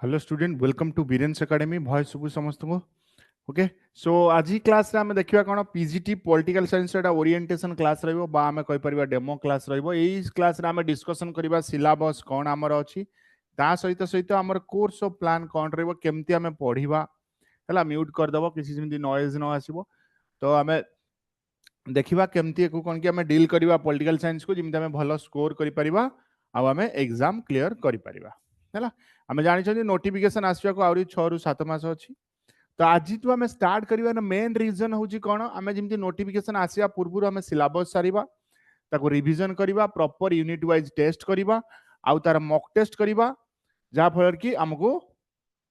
Hello student welcome to Biren's academy भॉय सुबु समस्त को ओके सो आज क्लास रे आमे देखिबा कोन पीजीटी पॉलिटिकल साइंस एटा ओरिएंटेशन क्लास रहइबो बा आमे कहि परिबा डेमो क्लास रहइबो एई क्लास रे आमे डिस्कशन करिबा सिलेबस कोन हमर अछि ता सहित सहित हमर कोर्स ऑफ प्लान कोन रहइबो केमती आमे पढिबा हला म्यूट कर दबो किसी जेमती नॉइज न आसीबो तो आमे देखिबा केमती को कोन कि आमे डील करिबा पॉलिटिकल साइंस को जेमती आमे भलो स्कोर करि परिबा आ आमे एग्जाम क्लियर करि परिबा हला आमे जानि छथि नोटिफिकेशन आसीबा को आउरी 6 रु 7 मास अछि तो आज तो आम स्टार्ट करवा मेन रीजन हूँ कौन आम जमी नोटिफिकेशन आसवा पूर्व आम सिलेबस सारिबा ताको रिवीजन करवा प्रॉपर यूनिट वाइज टेस्ट करवा आउ तार मॉक टेस्ट करवा जहाँ फल कि आमको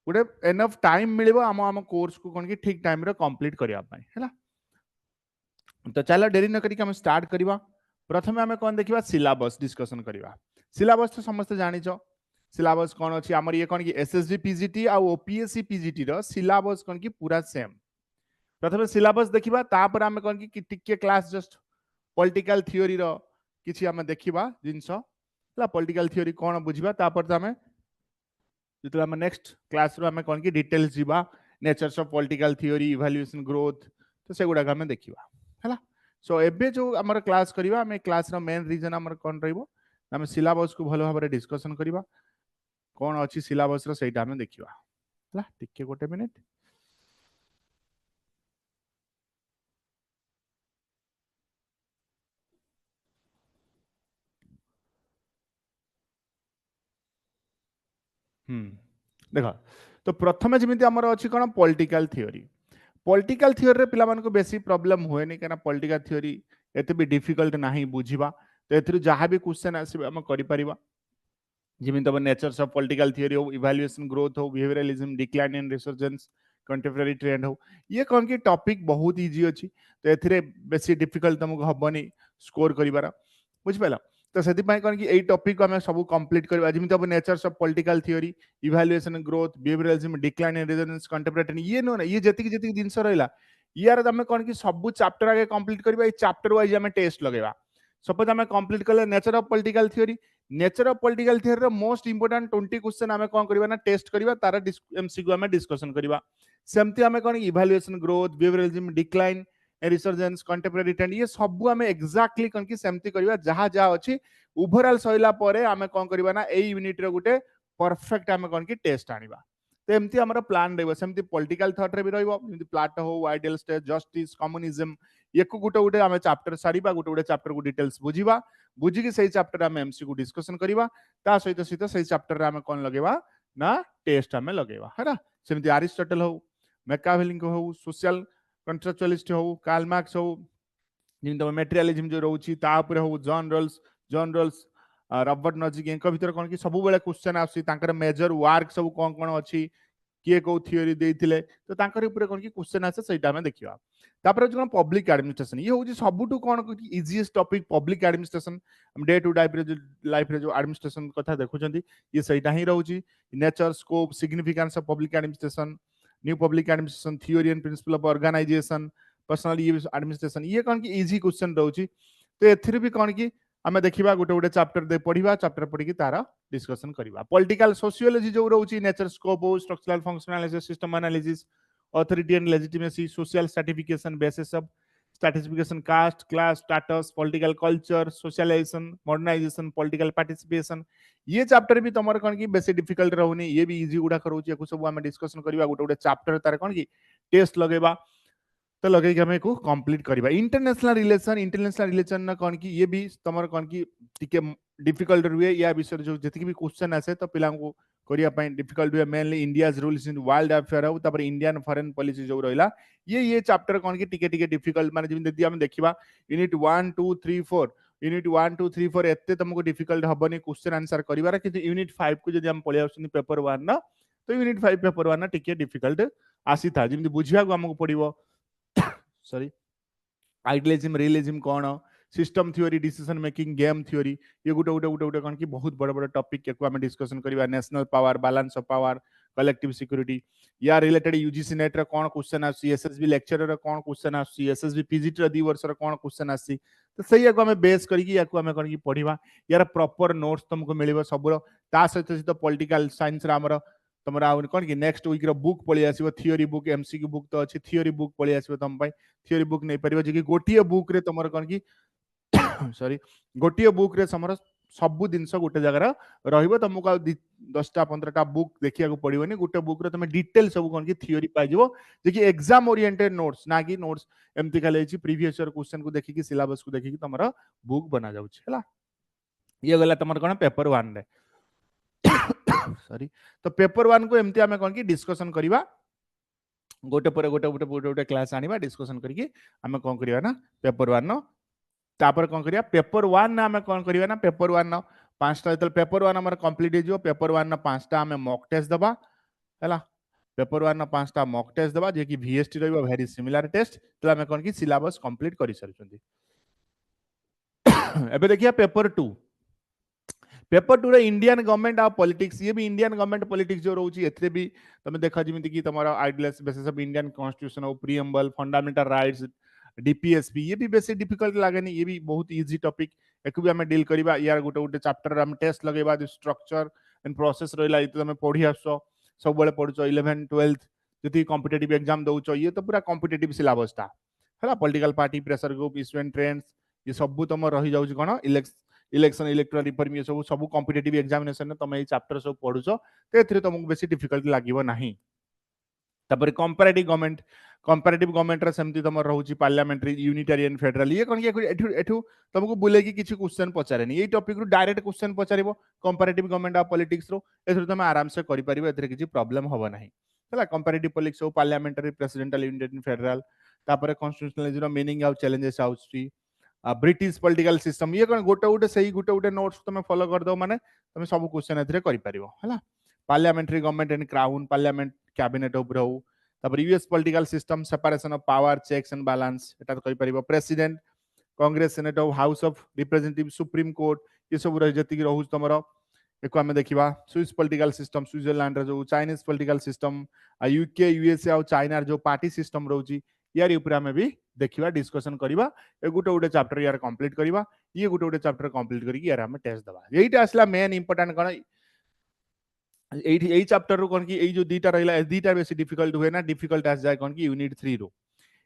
गोटे एनफ टाइम मिले आम आम कोर्स को कौन कि ठीक टाइम रे कंप्लीट करने है तो चलो डेरी न करिक आम स्टार्ट करवा प्रथम आम कौन देखा सिलेबस डिस्कसन करवा सिलेबस तो समस्त जानिच सिलेबस कौन अच्छी आमर ये कौन कि एसएसजी पीजीटी आ ओपीएससी पीजीटी रो सिलेबस कौन कि पूरा सेम प्रथम सिलेबस देखिबा तापर आमे कौन कि टिके क्लास जस्ट पॉलिटिकल थ्योरी रो किछि आमे देखिबा जिंस ला पॉलिटिकल थ्योरी कौन बुझिबा तापर त आमे जतो आमे नेक्स्ट क्लास रो आमे कौन कि डिटेल्स जिबा natures of political theory evaluation growth तो सेगुडा आमे देखिबा हला सो एबे जो हमर क्लास करबा आमे क्लास रो मेन रीजन हमर कौन रहइबो आमे सिलेबस को भलो भाबरे डिस्कशन करबा कौन अच्छी सिलेबस रो सेटा आमे देखिबा हला टिके गोटे मिनिट देख तो प्रथम जमी आमर अच्छी कौन पॉलिटिकल थ्योरी पिला मानको बेसी प्रॉब्लम हुए नहीं कहना पॉलिटिकल थ्योरी एते भी डिफिकल्ट नहीं बुझिबा तो एथिरु जहाँ भी क्वेश्चन आसीबे हम करि परिबा जिमिन तब नेचर्स ऑफ पॉलिटिकल थ्योरी हो इवैल्यूएशन ग्रोथ हो behaviourism decline and resurgence contemporary trend हो ये कौन कि टॉपिक बहुत इजी अच्छी तो एथिरे बेसी डिफिकल्ट तुमको हबनी स्कोर करिबार बुझ पाइला तो से कौन कि यही टॉपिक को हमें सब कंप्लीट करबा जिमिन तब natures of political theory evaluation growth behaviouralism decline and resurgence contemporary trend ये नो ना ये जति जति जिंस रहला यार आम कौन कि सब चैप्टर आगे कंप्लीट करबा ए चैप्टर वाइज हमें टेस्ट लगेबा सपोज आम कंप्लीट कले nature of political theory most important 20 question आम कौन करबा ना टेस्ट करबा तार एमसीक्यू आम डिस्कशन करबा सेमती आम कौन evaluation growth behaviouralism decline resurgence contemporary trend ये सब आम एक्जाक्टली कौन कि सेमती करबा जहाँ जहाँ अच्छी ओवरऑल सइला परे आम कौन करबा ना ए यूनिट रे गुटे परफेक्ट आम कौन कि टेस्ट आनिबा तो एमती हमर प्लान रहइबो सेमती पॉलिटिकल थॉट रे भी रहइबो जेमती प्लाटो हो आइडियल स्टेट जस्टिस कम्युनिज्म ये को गुटे गुटे आम चैप्टर सारिबा गुटे गुटे चैप्टर को डिटेल्स बुझिबा बुझिकी सही चैप्टर आम एमसीक्यू डिस्कशन करबा ता सहित सहित सही चैप्टर आम कौन लगेबा ना टेस्ट आम लगेबा है ना सेमती अरिस्टोटल हो मैकियावेली हो सोशल कंट्राक्चुअलिस्ट हो कार्ल मार्क्स हो जिन मेटेरियलिज्म जो रोची ता ऊपर हो जॉन रॉल्स रॉबर्ट नॉजिक इनका भीतर कौन कि सब बेले क्वेश्चन आसी तांकर मेजर वर्क सब कौन कौन अच्छी किए को थ्योरी देइथिले तो तांकर ऊपर कौन कि क्वेश्चन आसे सेटा हमें देखिबा तापर जो पब्लिक एडमिनिस्ट्रेशन ये होची सबुटु कौन इजीएस्ट टॉपिक पब्लिक एडमिनिस्ट्रेशन हम डे टू लाइफ रे जो एडमिनिस्ट्रेशन कथा देखुचंती ये सेटा ही रहउची nature scope significance of public administration new public administration theory and principle of organisation personnel administration ये कौन कि इजी क्वेश्चन रहउची तो एथिर भी कौन कि आमे देखिबा गोटे गोटे चैप्टर दे पढ़िबा चैप्टर पढ़ी तार डिस्कशन करबा पॉलिटिकल सोशियोलॉजी जो रहउची nature scope structural functional analysis system analysis authority and legitimacy social stratification basis of stratification caste class status political culture socialisation modernisation political participation ये चैप्टर भी तमर कौन कि बेसी डिफिकल्ट रहउनी ये भी इजी गुडा करूची को सब आमे डिस्कशन करबा गोटे गोटे चैप्टर तार कौन कि टेस्ट लगेबा तो लगे कि हमें को कंप्लीट करबा इंटरनेशनल रिलेशन ना कौन कि ये भी तमर कौन कि टिके डिफिकल्ट रुए या विषय जो जति भी क्वेश्चन आसे तो पिला को करिया पई डिफिकल्ट हुए mainly India's rules in world affair हो तपर इंडियन फॉरेन पॉलिसी जो रहिला ये चैप्टर कौन कि टिके टिके डिफिकल्ट माने जिन यदि हम देखिबा यूनिट 1 2 3 4 यूनिट 1 2 3 4 एते तुमको डिफिकल्ट हबनी क्वेश्चन आंसर करिवार कि यूनिट 5 को जदि हम पळे आउछन पेपर 1 ना तो यूनिट 5 पेपर 1 ना टिके डिफिकल्ट आसी था जिन बुझिया को हमको पड़िबो सॉरी आइडियलिज्म रियलिज्म कौन system theory decision making game theory ये गुटे गुटे गुटे गुटे कौन कि बहुत बड़ बड़ टॉपिक के आम डिस्कशन करबा national power balance of power collective security या रिलेटेड यूजीसी नेट रे कौन क्वेश्चन आसी एसएसबी लेक्चर रे कौन क्वेश्चन आसी एसएसबी पीजीटी रे 2 वर्ष रे कौन क्वेश्चन आसी तो सही को हमें बेस करके या को हमें कौन कि पढ़िबा यार प्रॉपर नोट्स तुमको मिलिबो सबरो ता सहित सहित पॉलिटिकल साइंस रे हमर तुम आ कौन कि नेक्स्ट वीक रो बुक पळी आसीबो थियोरी बुक एमसीक्यू बुक तो अछि थियोरी बुक पळी आसीबो तुम पई थियोरी बुक नै परिबो जे कि गोटिए बुक रे तुमर कौन कि सॉरी गोटिए बुक रे समर सब जिनस गोटे जगह रहिबो तुमको 10टा 15टा बुक देखिया को पड़िबोनी गोटे बुक रे तुम डिटेल सब कौन कि थियोरी पाइ जिवो जे कि एग्जाम ओरिएंटेड नोट्स ना कि नोट्स एमती खाली अछि प्रीवियस ईयर क्वेश्चन को देखि कि सिलेबस को देखि कि तुमरा बुक बना जाउछ हला ये गला तुमर कोन पेपर 1 रे सॉरी तो पेपर 1 को एमती हमें कौन कि डिस्कशन करिबा गोटे पर गोटे क्लास आनिबा डिस्कशन करके हमें कौन करिबा ना पेपर 1 नो तापर कौन करिया पेपर 1 ना हमें कौन करिबा ना पेपर 1 नो पांचटा जतल पेपर 1 हमर कंप्लीट हे जो पेपर 1 ना पांचटा हमें मॉक टेस्ट दबा हला पेपर 1 ना पांचटा मॉक टेस्ट दबा जे कि वीएसटी रहइबो वेरी सिमिलर टेस्ट तो हमें कौन कि सिलेबस कंप्लीट करि सरचुंदी एबे देखिया पेपर 2 रे इंडियन गवर्नमेंट ऑफ पॉलिटिक्स ये भी इंडियन गवर्नमेंट पॉलिटिक्स जो रहउची एथरे भी तमे देखा जिमिति कि तमरा ideals basis of Indian constitution of preamble fundamental rights DPSP ये भी बेसी डिफिकल्ट लागेनी ये भी बहुत इजी टॉपिक एकु भी हमें डील करबा यार गोटे गोटे चैप्टर हम टेस्ट लगेबा स्ट्रक्चर एंड प्रोसेस रहला इतो तमे पढी आसो सब बेले पढुचो 11 12th जति कॉम्पिटिटिव एग्जाम दउचो ये तो पूरा कॉम्पिटिटिव सिलेबस ता हला political party pressure group issue and trends ये सब तुम रही जाउची कोन इलेक्शन इलेक्टोरल रिफॉर्म ये सब सब कॉम्पिटिटिव एग्जामिनेशन तुम ये चैप्टर सब पढुचो तो एथरे तुमको बेसी डिफिकल्ट लागिवो नाही तापर कंपैरेटिव गवर्नमेंट रे सेमती तुम रहउची पार्लियामेंट्री यूनिटेरियन फेडरल ये कोन कि एठू तुमको बुले कि किछि क्वेश्चन पचारेनी ये टॉपिक रु डायरेक्ट क्वेश्चन पचारिबो कंपैरेटिव गवर्नमेंट ऑफ पॉलिटिक्स रो एथरे तुम आराम से करि परिबो एथरे किछि प्रॉब्लम होबो नाही हला कंपैरेटिव पॉलिटिक्स हो पार्लियामेंट्री प्रेसिडेंशियल यूनिटेरियन फेडरल तापर कॉन्स्टिट्यूशनलिज्म रो मीनिंग ऑफ चैलेंजेस आउची ब्रिटिश पॉलिटिकल सिस्टम ये कोन गोटे गोटे सही गोटे गोटे नोट्स तुम फॉलो कर दो माने तुम सब क्वेश्चन एथरे करि परिबो हला parliamentary government and crown parliament cabinet of रहू तापर US political system separation of power checks and balance एटा तो कहि परिबो president congress senate of house of representative supreme court ये सब रह जति रहू तमरो एको हमें देखिबा स्विस पॉलिटिकल सिस्टम स्विट्जरलैंड रो जो Chinese political system UK USA और चाइना जो पार्टी सिस्टम रहउची यार ऊपर हमें भी देखिबा डिस्कशन करिबा ए गुटे गुटे चैप्टर यार कंप्लीट करिबा ये गुटे गुटे चैप्टर कंप्लीट करिक यार हमें टेस्ट दबा एइटा असला मेन इंपोर्टेंट कोन एई चैप्टर रो कोन कि एई जो दीटा रहला दीटा बेसी डिफिकल्ट हुए ना डिफिकल्ट आस जाय कोन कि यूनिट 3 रो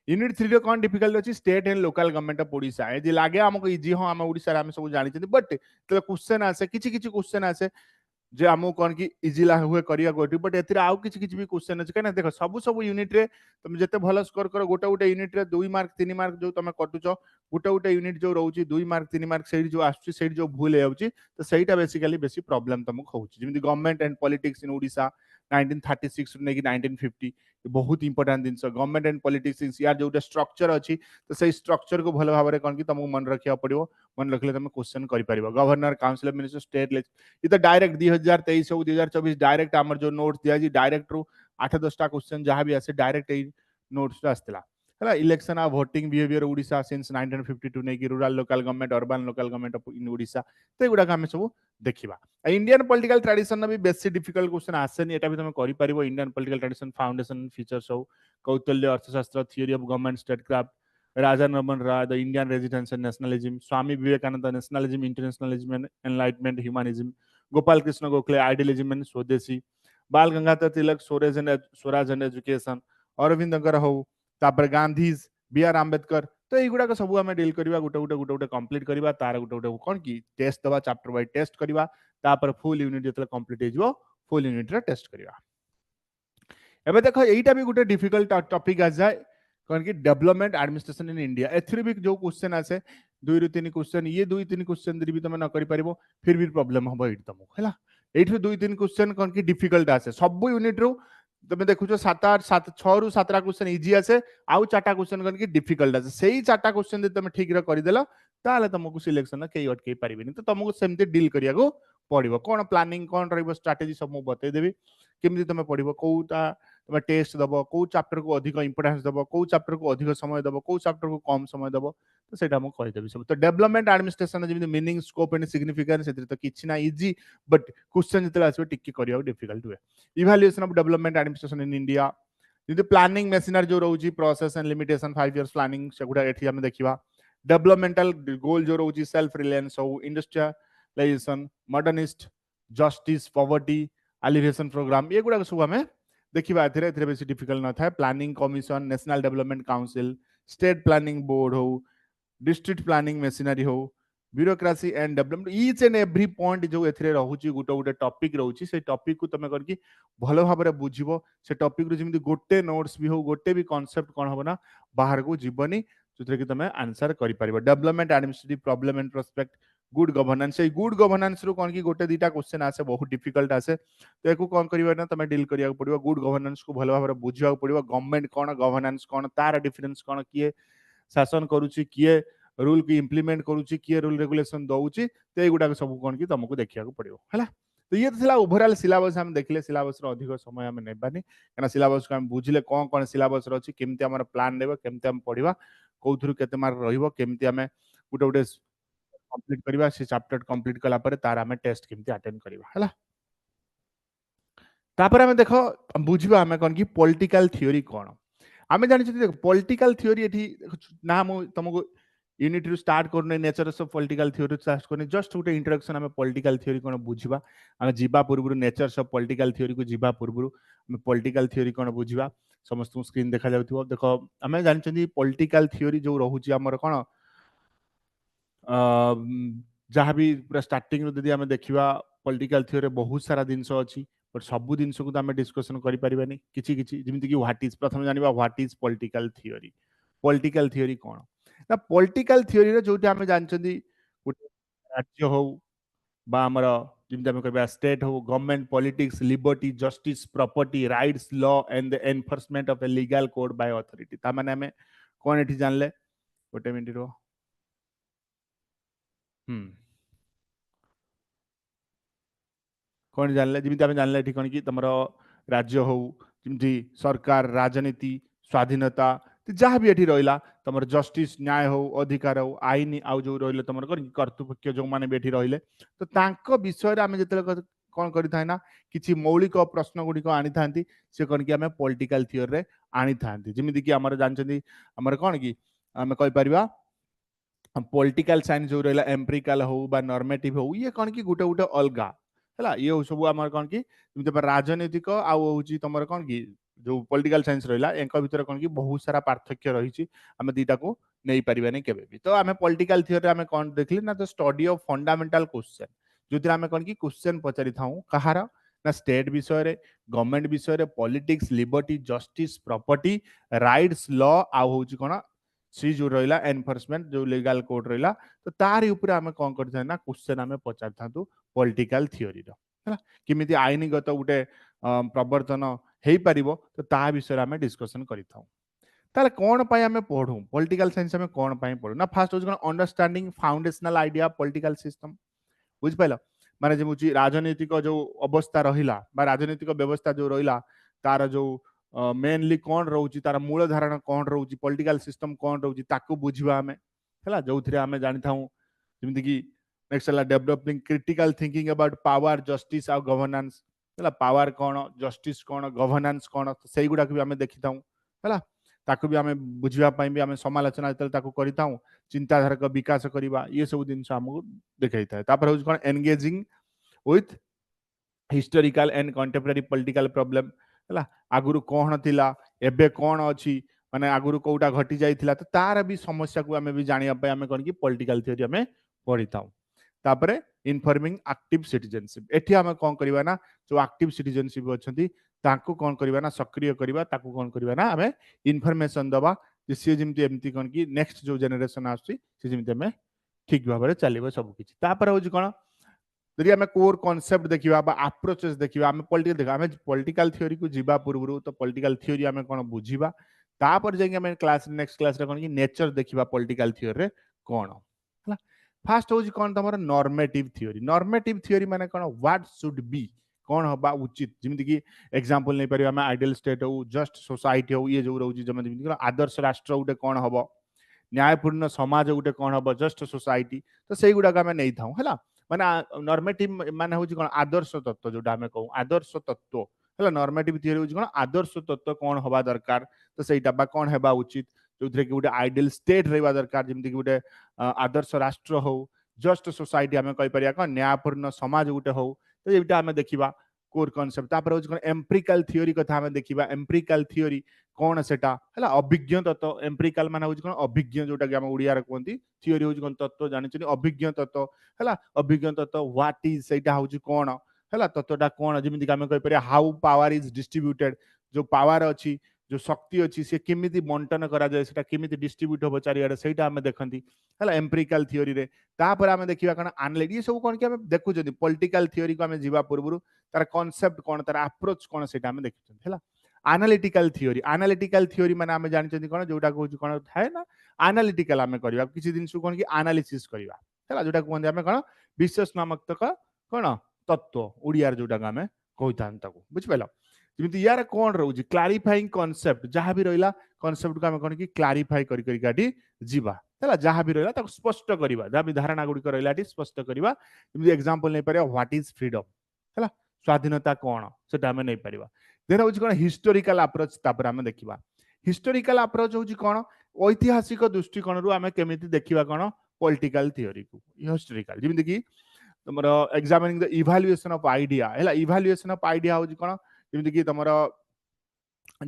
यूनिट 3 रो कोन डिफिकल्ट अछि state and local government of Odisha ए जे लागे हमको इजी हो हम ओडिशा रे हम सब जानि छथि बट तो क्वेश्चन आसे किछि किछि क्वेश्चन आसे जे हमको कौन कि इजी ला हुए करिया गोटी बट एथिरे आउ किछि किछि भी क्वेश्चन अछि कने देखो सब यूनिट रे तुम जते भलो स्कोर करो गोटे गोटे यूनिट रे 2 मार्क 3 मार्क जो तुम कटुचो गोटे गोटे यूनिट जो रहउची 2 मार्क 3 मार्क सेही जो आछी सेही जो भूल हेउची तो सेहीटा बेसिकली बेसी प्रॉब्लम तुमको होउची जेमि government and politics in Odisha 1936 रू नेकी 1950 बहुत इंपोर्टेंट दिन गवर्नमेंट एंड पॉलिटिक्स यार जो स्ट्रक्चर अच्छी तो सही स्ट्रक्चर को भल भाव में कौन कि तुमको मन रखा पड़ो मन रखले तुम क्वेश्चन कर पार governor council of minister state ये तो डायरेक्ट 2023 हो 2024 डायरेक्ट आमर जो नोट्स दिया डायरेक्ट रू 8-10टा क्वेश्चन जहाँ भी आसे डायरेक्ट यही नोट्स आसला है इलेक्शन आ वोटिंग बिहेवियर ओडिशा सिंस 1952 नै कि rural local government urban local government of in Odisha तो गुडा आम सब देखिबा इंडियन पॉलिटिकल ट्रेडिशन भी बेसी डिफिकल्ट क्वेश्चन आसेनी एटा भी तुम करि परिबो Indian political tradition foundation features हो Kautilya Arthashastra theory of government statecraft Raja Rammohan Roy the Indian renaissance and nationalism Swami Vivekananda nationalism internationalism and enlightenment humanism Gopal Krishna Gokhale idealism and swadeshi Bal Gangadhar Tilak swaraj and education Aurobindo हो तापर गांधी बी आर आंबेडकर तो युवा सब आम डील करवा गोटे गोटे गोटे गोटे कंप्लीट करवा तार गोटे गोटे कौन कि टेस्ट दबा चैप्टर वाइज टेस्ट करवा तापर फुल यूनिट जो कंप्लीट हो फुल यूनिट रे टेस्ट करवा एबे देखो एटा भी गोटे डिफिकल्ट टॉपिक आ जाए कौन कि डेवलपमेंट एडमिनिस्ट्रेशन इन इंडिया एथरे भी जो क्वेश्चन आसे 2-3 क्वेश्चन ये 2-3 क्वेश्चन भी तुम न कर पारिबो फिर भी प्रॉब्लम हो एठी तुमको हैला एठी 2-3 क्वेश्चन कौन कि डिफिकल्ट आसे सब यूनिट रो तुम देखुछ 6 रू 7 क्वेश्चन इजी आसे आउ 4टा क्वेश्चन कौन कि डिफिकल्ट आसे सही 4टा क्वेश्चन तुम ठीक रे कर देला ताले तुमको सिलेक्शन कई अटकई पारिबेनी तो तुमको सेमते डील करिया को पड़िबो कोन प्लानिंग कोन रहइबो स्ट्रेटजी सब मु बतै देबी केमि तुम पड़िबो कोटा तुम टेस्ट दबो कौ चैप्टर को अधिक इंपोर्टेंस दबो कौ चैप्टर को अधिक समय दबो कौ चैप्टर को कम समय दबो तो सेटा मु कहि देबी सब तो डेवलपमेंट एडमिनिस्ट्रेशन जेमि मीनिंग स्कोप एंड सिग्निफिकेंस सेतिर तो किछि ना इजी बट क्वेश्चन जतले आसबे टिक्की करिया डिफिकल्ट हुए evaluation of development administration in India जदि प्लानिंग मेसिनरी जो रहउची process and limitation 5 years planning सेगुडा एठी हम देखिबा डेवलपमेंटल गोल जो रहउची सेल्फ रिलायंस हो industrialisation modernist justice poverty elevation programme ये गुडा सब आम देखा एथिरे बेसी डिफिकल्ट न था planning commission national development council state planning board हो डिस्ट्रिक्ट प्लानिंग मेसिनरी हो bureaucracy and development each and every point जो एथिरे रहउची गोटे गोटे टॉपिक रहउची से टॉपिक को तमे करके भलो भाबरे बुझिबो से टॉपिक रो जेमिति गोटे नोट्स भी हो गोटे भी कांसेप्ट कोन होबो ना बाहर को जीवनी जोथरे कि तमे आंसर करि परिबो development administrative problem and prospect good governance से गुड गवर्नेंस रो कोन की गोटे दीटा क्वेश्चन आसे बहुत डिफिकल्ट आसे तो एको कोन करिबा ना तमे डील करिया पड़िबो गुड गवर्नेंस को भलो भाबरे बुझिया पड़िबो गवर्नमेंट कोन गवर्नेंस कोन तार डिफरेंस कोन किए शासन करूची किए रूल की इम्प्लीमेंट करूची किए रूल रेगुलेशन दउची तो ए गुडा सब कोन की तुमको देखिया पड़िबो हैला तो ये थिला ओवरऑल सिलेबस हम देखले सिलेबस रो अधिक समय हम नेबानी कना सिलेबस को हम बुझिले कोन कोन सिलेबस रो अछि केमते हमर प्लान लेबो केमते हम पढिबा कोथुरु केते मार्क रहिबो केमते हमें गुटे गुटे कंप्लीट करबा से चैप्टर कंप्लीट कला पर तार हमें टेस्ट केमते अटेंड करबा हैला तापर हमें देखो बुझिबा हमें कोन की पॉलिटिकल थ्योरी कोन हमें जानि देखो पॉलिटिकल थ्योरी एठी ना हम तुमको यूनिट रु स्टार्ट करने nature of political theory start करने जस्ट गोटे इंट्रोडक्शन हमें पॉलिटिकल थ्योरी कोन बुझिबा हमें जीवा पूर्व नेचर ऑफ पॉलिटिकल थ्योरी को जीवा पूर्व हमें पॉलिटिकल थ्योरी कोन बुझिबा समस्त स्क्रीन देखा जाउथबो देखो हमें जानि पॉलिटिकल थ्योरी जो रहउची हमर कोन जहाँ भी पूरा स्टार्टिंग जदि आम देखा पॉलिटिकल थ्योरी बहुत सारा जिनस अच्छी बट सब जिनस को आम डिस्कसन करें किसी जमीक व्हाट इज प्रथम जाना व्हाट इज पॉलिटिकल थ्योरी कौन ना पॉलिटिकल थ्योरी जो आम जानते गोटे राज्य हो आमर जमी आम कह स्टेट हो government politics liberty justice property rights law and the enforcement of a legal code by authority तामाने आम कौन ये जानले गोटे मिनिट रो कौन जानले जमी आम जानले कौन कि तुम राज्य हो जमी सरकार राजनीति स्वाधीनता जहाँ भी ये रहा तुम जस्टिस न्याय हो अधिकार हो आईन आउ जो रही तुम कर्तृपक्ष जो मैंने भी रही तो विषय आम जो कौन करें ना कि मौलिक प्रश्न गुड़िक आनी था सी कौन कि आम पॉलिटिकल थ्योरी आनी था जमीक आम जानते आम कौन कि आम कहीपर पॉलिटिकल साइंस जो रहा एम्पिरिकल हो बा नॉर्मेटिव हो ये कौन कि गोटे गोटे अलगा है ये सब आम कौन कि राजनीतिक आउ तुम कौन कि जो पॉलिटिकल साइंस रहा एक भर कौन कि बहुत सारा पार्थक्य रही आम दीटा को नहीं पारे केबे तो आम पॉलिटिकल थ्योरी आम कौन देखली ना तो स्टडी ऑफ फंडामेंटल क्वेश्चन जो आम कौन कि क्वेश्चन पचारि था कहार ना स्टेट विषय गवर्नमेंट विषय politics liberty justice property rights law आउ हूँ कौन सी जो रहा एनफोर्समेंट जो लीगल कोड रहा तो तार ऊपर आम कौन करते ना क्वेश्चन आम पचार था पॉलिटिकल थ्योरी किमिति आईनगत गोटे प्रवर्तन हो पार तो ता विषय आम डिस्कसन कर कौन आम पढ़ू पॉलिटिकल साइंस आम कौन पढ़ू ना फास्ट हूँ understanding foundational idea political system बुझिपाल माने जो राजनीतिक जो अवस्था रहा राजनीतिक व्यवस्था जो रहा तार जो मेनली कौन रोची तार मूल धारणा कौन रोची पॉलिटिकल सिस्टम कौन रोची ताकू बुझिबा हमें है जो आम जानी था जमीक कि नेक्स्ट है developing critical thinking about power justice आ गवर्नेंस है पावर कौन जस्टिस कौन गवर्नेंस कौन से गुड़ाक भी आम देखी था है ताकू भी आम बुझापी भी आम समालोचना जो कर चिंताधारा का विकास करवा ये सब जिन आमको देखा था हूँ कौन engaging with historical and contemporary political problem है आगुरी कौन थिला एबे कौन अच्छी माने आगुरी कौटा घटी जाइथिला तो तार भी समस्या को आम भी जानापी आम कौन कि पॉलिटिकल थ्योरी आम पढ़ी था तापरे इनफॉर्मिंग एक्टिव सिटीजनशिप एठी आम कौन करवा ना जो एक्टिव सिटीजनशिप अच्छी ताको कौन करवा ना सक्रिय करवा ताको कौन करवा ना आम इनफॉरमेशन दबा सी जमी एमती कौन कि नेक्स्ट जो जेनेरेशन आम ठीक भाव में चलो सबकि हूँ कौन यदि आम कोर कॉन्सेप्ट देखा अप्रोचेस देखा आम पॉलिटिकल देखा आम पॉलिटिकल थ्योरी को जीवा पूर्व तो पॉलिटिकल थ्योरी आम कौन बुझा तापर जाए क्लास नेक्स्ट क्लास कौन कि नेचर देखा पॉलिटिकल थ्योरी कौन है फास्ट हूँ कौन तुम नॉर्मेटिव थ्योरी माने कौन व्हाट शुड बी कौन हवा उचित जमीक कि एग्जांपल नहीं पारे आम आइडियल स्टेट हो जस्ट सोसाइटी हो ये जो रोज जमी आदर्श राष्ट्र गोटे कौन हम न्यायपूर्ण समाज गोटे कौन हम जस्ट सोसाइटी तो से गुड़ाक आम नहीं था है माने नॉर्मेटिव माने हूँ कौन आदर्श तत्व जो आम कहूँ आदर्श तत्व है नॉर्मेटिव थ्योरी हूँ कौन आदर्श तत्व कौन हवा दरकार तो सहीटा कौन हवा उचित जो कि गोटे आइडियल स्टेट रहा दरकार जमी गोटे आदर्श राष्ट्र हो जस्ट सोसाइटी आम कहीपर कौन न्यायपूर्ण समाज गोटे हो तो ये आम देखा कोर कॉन्सेप्ट तापर होची कोन एम्पिरिकल थ्योरी कथा हम देखिबा एम्पिरिकल थ्योरी कोन सेटा हला अभिज्ञ तत्व एम्पिरिकल माने होची कोन अभिज्ञ जोटा कि हम उड़िया रे कोंती थ्योरी होची कोन तत्व जानिछनी अभिज्ञ तत्व हला अभिज्ञ तत्व व्हाट इज सेटा होची कोन हला तत्वटा कोन जेमिति हम कहि परिया हाउ पावर इज डिस्ट्रीब्यूटेड जो पावर अछि जो शक्ति अच्छी से केमिति बंटन करा जाए सेटा केमिति डिस्ट्रीब्यूट हो चारियाडे सेटा हम देखंती हला एम्पिरिकल थ्योरी रे तापर हम देखिबा कोन एनालिटिक ये सब कोन कि हम देखु जदी पॉलिटिकल थ्योरी को हम जीवा पूर्वरु तार कांसेप्ट कोन तार अप्रोच कोन सेटा हम देखु हला एनालिटिकल थ्योरी माने हम जानि कोन जोटा कहू कोन थाए ना एनालिटिकल हम करबा किछि दिन सु कोन कि एनालिसिस करबा हला जोटा कोन हम कोन विश्लेषणात्मक तक कोन तत्व उड़िया रे जोटा हम कहतान ताको बुझ पाइलो जेमिति यार कोन रहउजी क्लैरिफाइंग कांसेप्ट जहां भी रहिला कांसेप्ट को हम कोन कि क्लैरिफाई करि करि गाडी जीवा हला जहां भी रहिला ताको स्पष्ट करबा जहां भी धारणा गुडी रहिलाटी स्पष्ट करबा जेमिति एग्जांपल नै परिया व्हाट इज फ्रीडम हला स्वाधीनता कोन सेटा हम नै परिबा देन होची कोन हिस्टोरिकल अप्रोच तापर हम देखिबा हिस्टोरिकल अप्रोच होची कोन ऐतिहासिक दृष्टिकोण रु हम केमिति देखिबा कोन पॉलिटिकल थ्योरी को हिस्टोरिकल जेमिति कि तमरो examining the evaluation of idea हला इवैल्यूएशन ऑफ आइडिया होची कोन जेमिति कि तमरो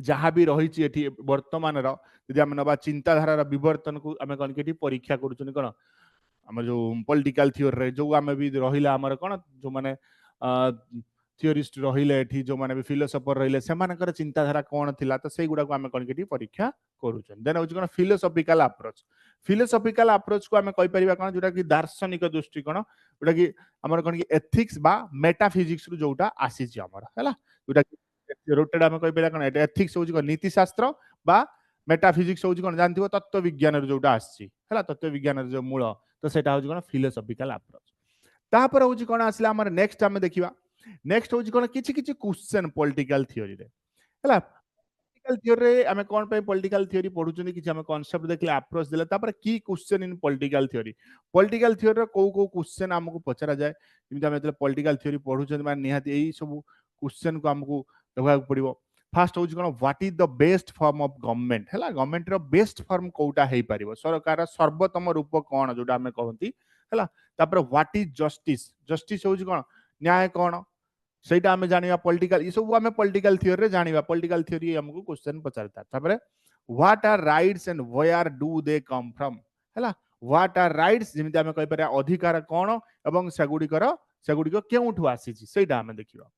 जहाँ भी रही एठी वर्तमान यदि आम नबा चिंताधारा विवर्तन को आम कौन कि परीक्षा करूँ कौन आम जो पॉलिटिकल थ्योरी रे जो आम भी रहा आमर कौन जो माने थियोरिस्ट रहिले जो माने भी फिलोसोफर रहिले सेमानकर चिंताधारा कौन थिला तो से गुडा को आम कौन कि परीक्षा करूछन देन होची कौन फिलोसॉफिकल अप्रोच को आम कहि परिबा कौन जोटा कि दार्शनिक दृष्टिकोण जोटा कि आमर कौन कि एथिक्स बा मेटाफिजिक्स रु जोटा आसी छी हमर हला जोटा रोटेड आम कहि परिबा कौन एथिक्स होची कौन नीति शास्त्र बा मेटाफिजिक्स होची कौन जानथिबो तत्व विज्ञान रे जोटा आसी हला तत्व विज्ञान रे जो मूल तो सेटा होची कौन फिलोसॉफिकल अप्रोच तापर होची कौन आसला हमर नेक्स्ट आम देखिबा नेक्स्ट होची कौन किछि किछि क्वेश्चन पॉलिटिकल थ्योरी रे हला पॉलिटिकल थ्योरी रे आमे कोन पे पॉलिटिकल थ्योरी पढुचनी किछि आमे कांसेप्ट देखले अप्रोच देले तापर की क्वेश्चन इन पॉलिटिकल थ्योरी रे को क्वेश्चन हमको पचरा जाय जेमिति आमे पॉलिटिकल थ्योरी पढुचनी माने निहाती एई सब क्वेश्चन को हमको देखा पड़ो फास्ट हूँ कौन what is the best form of government है गवर्नमेंट रो बेस्ट फॉर्म कोटा है पारिबो सरकार सर्वोत्तम रूप कौन जोटा आमे कहंती है तापर व्हाट इज जस्टिस जस्टिस हूँ कौन न्याय कौन सेटा आमे जानिबा पॉलिटिकल ये सब आमे पॉलिटिकल थ्योरी रे जानिबा पॉलिटिकल थ्योरी हमको क्वेश्चन पचारता तापर what are rights and where do they come from है व्हाट आर राइट्स जेमिति आमे कहि परिया अधिकार कौन एवं सेगुडी केउठु आसी छी सेटा आमे देखिबा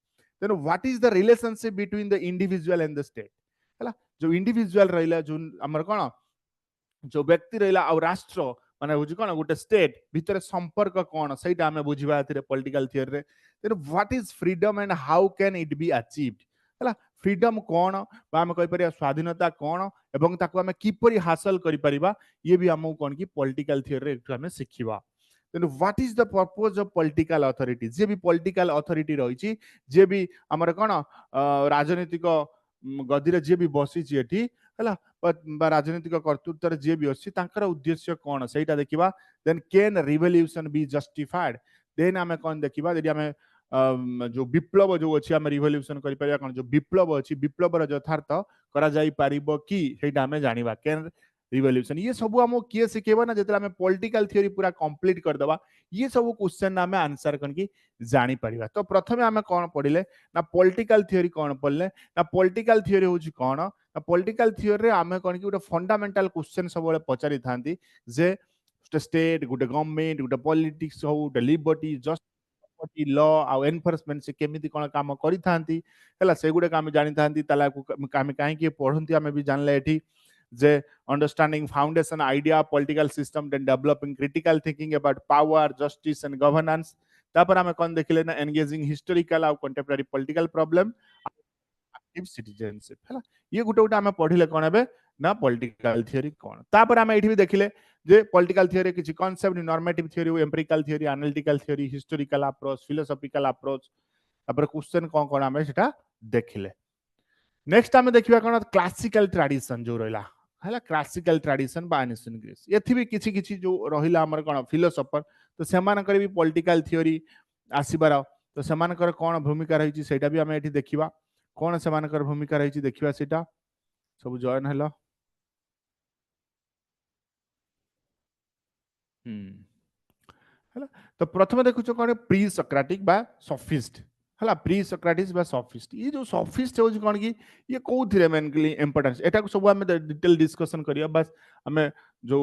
then what is the relationship between the individual and the state है जो इंडिविजुअल रहिला जो हमर कोन जो व्यक्ति रहिला और राष्ट्र माने होजी कोन गोटे स्टेट भितर संपर्क कोन सेटा हमें बुझिबा थिरे पॉलिटिकल थ्योरी रे then what is freedom and how can it be achieved है फ्रीडम कोन बा हम कहि परिया स्वाधीनता कोन एवं ताको हमें किपरि हासिल करि परिबा ये भी हमहु कोन कि पॉलिटिकल थ्योरी रे हमें सिखिबा then what is the purpose of political authority जे भी political authority रही जे भी हमर कोन राजनीतिक गदी रे जे भी बसी छी एठी हला राजनीतिक कर्तृत्व रे जे भी अछि तांकर उद्देश्य कोन सेटा देखिबा then can revolution be justified then हमें कोन देखिबा यदि हमें जो विप्लव जो अछि हम रिवोल्यूशन करि परिया कोन जो विप्लव अछि विप्लव र यथार्थ करा जाई पारिबो कि सेटा हमें जानिबा कैन रिवोल्यूशन ये सब हमको किए सिखेबा ना जेतला हमें पॉलिटिकल थ्योरी पूरा कंप्लीट कर दबा ये सब क्वेश्चन हमें आंसर करन की जानि परिबा तो प्रथमे हमें कोन पढिले ना पॉलिटिकल थ्योरी कोन पढले ना पॉलिटिकल थ्योरी होची कोन ना पॉलिटिकल थ्योरी रे हमें कोन की गोटे फंडामेंटल क्वेश्चन सब बेले पचारि थांती जे स्टेट गोटे गवर्नमेंट गोटे पॉलिटिक्स हो गोटे लिबर्टी जस्ट लॉ आ एनफोर्समेंट से केमिति कोन काम करि थांती हला से गुडे काम जानि थांती तला काम काहे की पढंती हमें भी जानले एठी जे understanding foundation idea political system then developing critical thinking about power justice and governance तापर हमें कौन देखिले ना engaging historical और contemporary political problem active citizenship है ये गुटे गुटे हमें पढ़िले कौन है ना political theory कौन तापर हमें एठी भी देखिले जे political theory किछि concept normative theory empirical theory analytical theory historical approach philosophical approach तापर क्वेश्चन कौन कौन हमें सेटा देखिले नेक्स्ट हमें देखिबा कौन क्लासिकल ट्रेडिशन जो रहला है क्लासिकल ट्रेडिशन बा एंशिएंट ग्रीस एथि भी किछि किछि जो रहिला हमर कोन फिलोसोफर तो सेमानकर भी पॉलिटिकल थ्योरी आसीबार तो सेमानकर कोन भूमिका रही छी सेटा भी हमें एठी देखिबा कोन सेमानकर भूमिका रही छी देखिबा सेटा सब जॉइन हलो हला तो प्रथम देखुछो कोन प्री सोक्रेटिक बा सोफिस्ट हला प्री सॉक्रेटिस बा सॉफिस्ट ये जो सॉफिस्ट हो कौन कि ये कोथिरे मेनली इंपोर्टेंस एटा को सब हम डिटेल डिस्कशन करिया बस हमें जो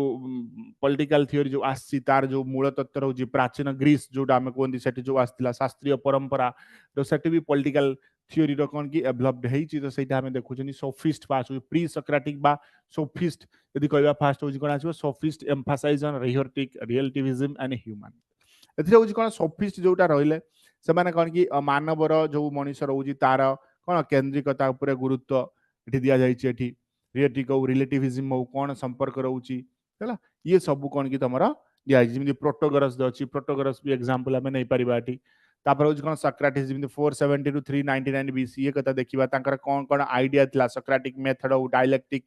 पॉलिटिकल थ्योरी जो आसी तार जो मूल तत्व रहउची प्राचीन ग्रीस जोटा हमें कोंदी सेठी जो आस्तिला शास्त्रीय परंपरा तो सेठी भी पॉलिटिकल थ्योरी रो कौन कि डेवलप्ड हेची तो सेटा हमें देखुचनी सॉफिस्ट पास प्री सॉक्रेटिक बा सॉफिस्ट यदि कहबा फास्ट हो कोन आसीबो sophist emphasise on rhetoric relativism and human एथिरे हो कोन सॉफिस्ट जोटा रहिले ସେମାନେ କଣ କି ମାନବର ଯୋଉ ମଣିଷ ରହୁଛି ତାର କଣ କେନ୍ଦ୍ରିକତା ଉପରେ ଗୁରୁତ୍ୱ ଏଠି ଦିଆଯାଇଛି ଏଠି ରିଏଟିକ୍ ହଉ ରିଲେଟିଭିଜିମ୍ ହଉ କଣ ସମ୍ପର୍କ ରହୁଛି ହେଲା ଇଏ ସବୁ କଣ କି ତମର ଦିଆଯାଇଛି ଯେମିତି ପ୍ରୋଟୋଗରସ୍ ଅଛି ପ୍ରୋଟୋଗରସ୍ ବି ଏକ୍ସାମ୍ପଲ ଆମେ ନେଇପାରିବା ଏଠି ତାପରେ ହଉଛି କଣ ସକ୍ରାଟିସ୍ ଯେମିତି 470 ରୁ 399 BC ଇଏ କଥା ଦେଖିବା ତାଙ୍କର କଣ କଣ ଆଇଡିଆ ଥିଲା ସକ୍ରାଟିକ୍ ମେଥଡ ହଉ ଡାଇଲେକ୍ଟିକ୍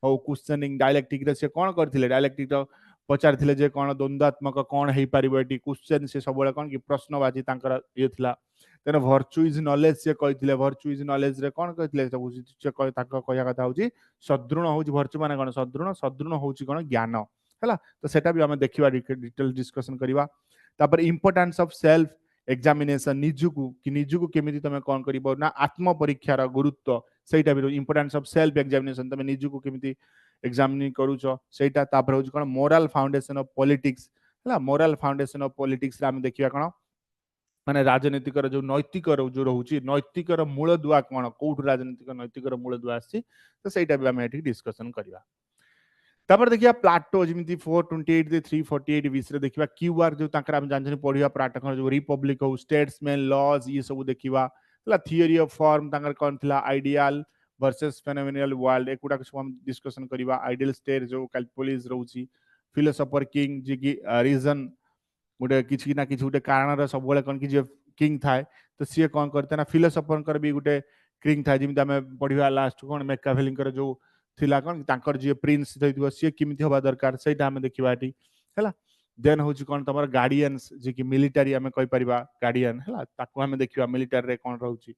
ହଉ କ୍ୱେଶ୍ଚନିଂ ଡାଇଲେକ୍ଟିକ୍ ରେ ସେ କଣ କରିଥିଲେ ଡାଇଲେକ୍ଟିକ୍ ର पचारि जे कौन द्वंद्वात्मक कौन हो पार ये क्वेश्चन से सब कौन कि प्रश्नबाजी ये थिला तेन भर्चु इज नॉलेज से कहते भर्चु इज नॉलेज रे कौन कहते कहया कथा हूँ सदृढ़ हूँ भर्चु माने कौन सदृढ़ सदृढ़ हूँ कौन ज्ञान है तो सेटा भी आम देखा डिटेल डिस्कसन करवा तापर इंपोर्टेंस ऑफ सेल्फ एग्जामिनेशन निजुकू कि निजुकू केमिति तमे कौन करिवो ना आत्म परीक्षार गुरुत्व सेटा भी इंपोर्टेंस ऑफ सेल्फ एग्जामिनेशन तमे निजुकू केमिति एग्जामिनिंग करूछ सेटा तापर होछ कोन मोरल फाउंडेशन ऑफ पॉलिटिक्स हला मोरल फाउंडेशन ऑफ पॉलिटिक्स रे हम देखिया कोन माने राजनीतिक जो नैतिक जो रहउची नैतिक मूल दुआ कोन कोठ राजनीतिक नैतिक मूल दुआ आसी तो सेटा भी हम एठी डिस्कशन करबा तापर देखिया प्लाटो जिमिति 428 दे 348 विषय देखिबा क्यूआर जो ताकर हम जानछनी पढिबा प्लाटो जो रिपब्लिक हो स्टेट्समैन लॉज ये सब देखिबा हला थियरी ऑफ फॉर्म ताकर कोन थिला आइडियल वर्सेस फेनोमेनल वर्ल्ड एकुडा सब हम डिस्कशन करबा आइडियल स्टेट जो कैलकुलस रहउची फिलोसोफर किंग जे की रीजन गोटे किछि ना किछि गोटे कारण सब बेले कोन कि जे किंग थाए तो सी कौन करते ना फिलोसोफर भी गोटे किंग थाए जिमिति हमें पढिबा लास्ट कोन मेकाभेलिंकर जो थिला कोन तांकर जे प्रिंस दैथिबो सी किमिति होबा दरकार सेटा हमें देखिबा एटी हैला देन होची कोन तमर गार्डियंस जे कि मिलिटरी हमें कहि परिबा गार्डियन हैला ताको हमें देखिबा मिलिटरी रे कोन रहउची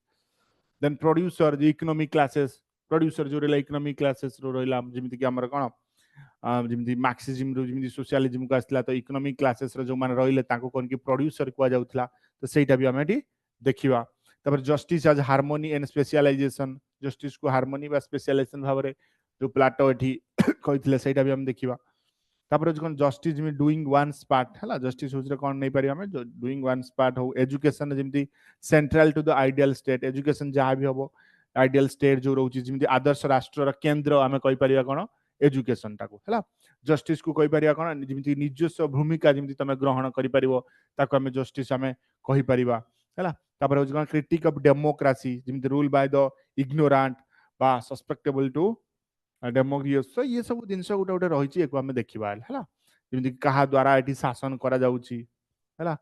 देन प्रोड्यूसर जे इकोनॉमिक क्लासेस प्रोड्यूसर जो रेला इकोनॉमिक क्लासेस रो रहिला जिमिति कि हमर कोन जिमिति मार्क्सिज्म रो जिमिति सोशलिज्म को आस्तिला तो इकोनॉमिक क्लासेस रो जो मान रहिले ताको कोन कि प्रोड्यूसर कुआ जाउथला तो सेटा भी हमें एटी देखिबा तापर justice as harmony and specialisation justice को हार्मोनी बा स्पेशलाइजेशन भाबरे जो प्लाटो एठी कहितले सेटा भी हम देखिबा तापर कोन जस्टिस में डूइंग वन्स पार्ट हला जस्टिस होजरे कोन नै पारि हमें डूइंग वन्स पार्ट हो एजुकेशन जिमिति central to the ideal state education जहां भी होबो आइडियल स्टेट जो रहउची जिमिति आदर्श राष्ट्र रा केंद्र हमें कहि परिबा कोन एजुकेशन टाको हला जस्टिस को कहि परिबा कोन जिमिति निजस्व भूमिका जिमिति तमे ग्रहण करि परिबो ताको हमें जस्टिस हमें कहि परिबा हला तापर होज कोन क्रिटिक ऑफ डेमोक्रेसी जिमिति रूल बाय द इग्नोरेंट बा सस्पेक्टेबल टू डेमोक्रेसी ये सब जिनस गोटे गोटे रही है आम देखा है जमी क्या द्वारा ये शासन करा है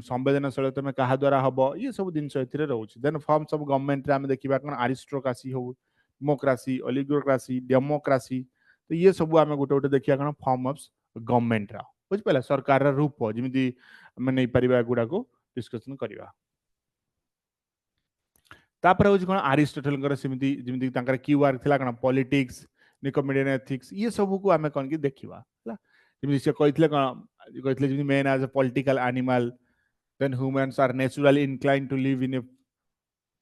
संवेदनशील तुम क्या द्वारा हम ये सब जिन रोचे देन फॉर्म्स ऑफ गवर्नमेंट आम देखा कौन आरिस्टोक्रेसी हो डेमोक्रेसी ओलिगोक्रेसी डेमोक्रेसी तो ये सब आम गोटे गोटे देखा कौन फॉर्म ऑफ गवर्नमेंट बुझिपारे सरकार रूप जमी आम नहीं पार गुड़ा को डिस्कसन करवा तापर हूँ कौन आरिस्टोटल सेमती जमी क्यूआर थिला कौन पॉलिटिक्स निकोमेडियन एथिक्स ये सब को आम कौन कि देखा जमी से कहते कौन कहते जमी man as a political animal then humans are naturally incline to live in a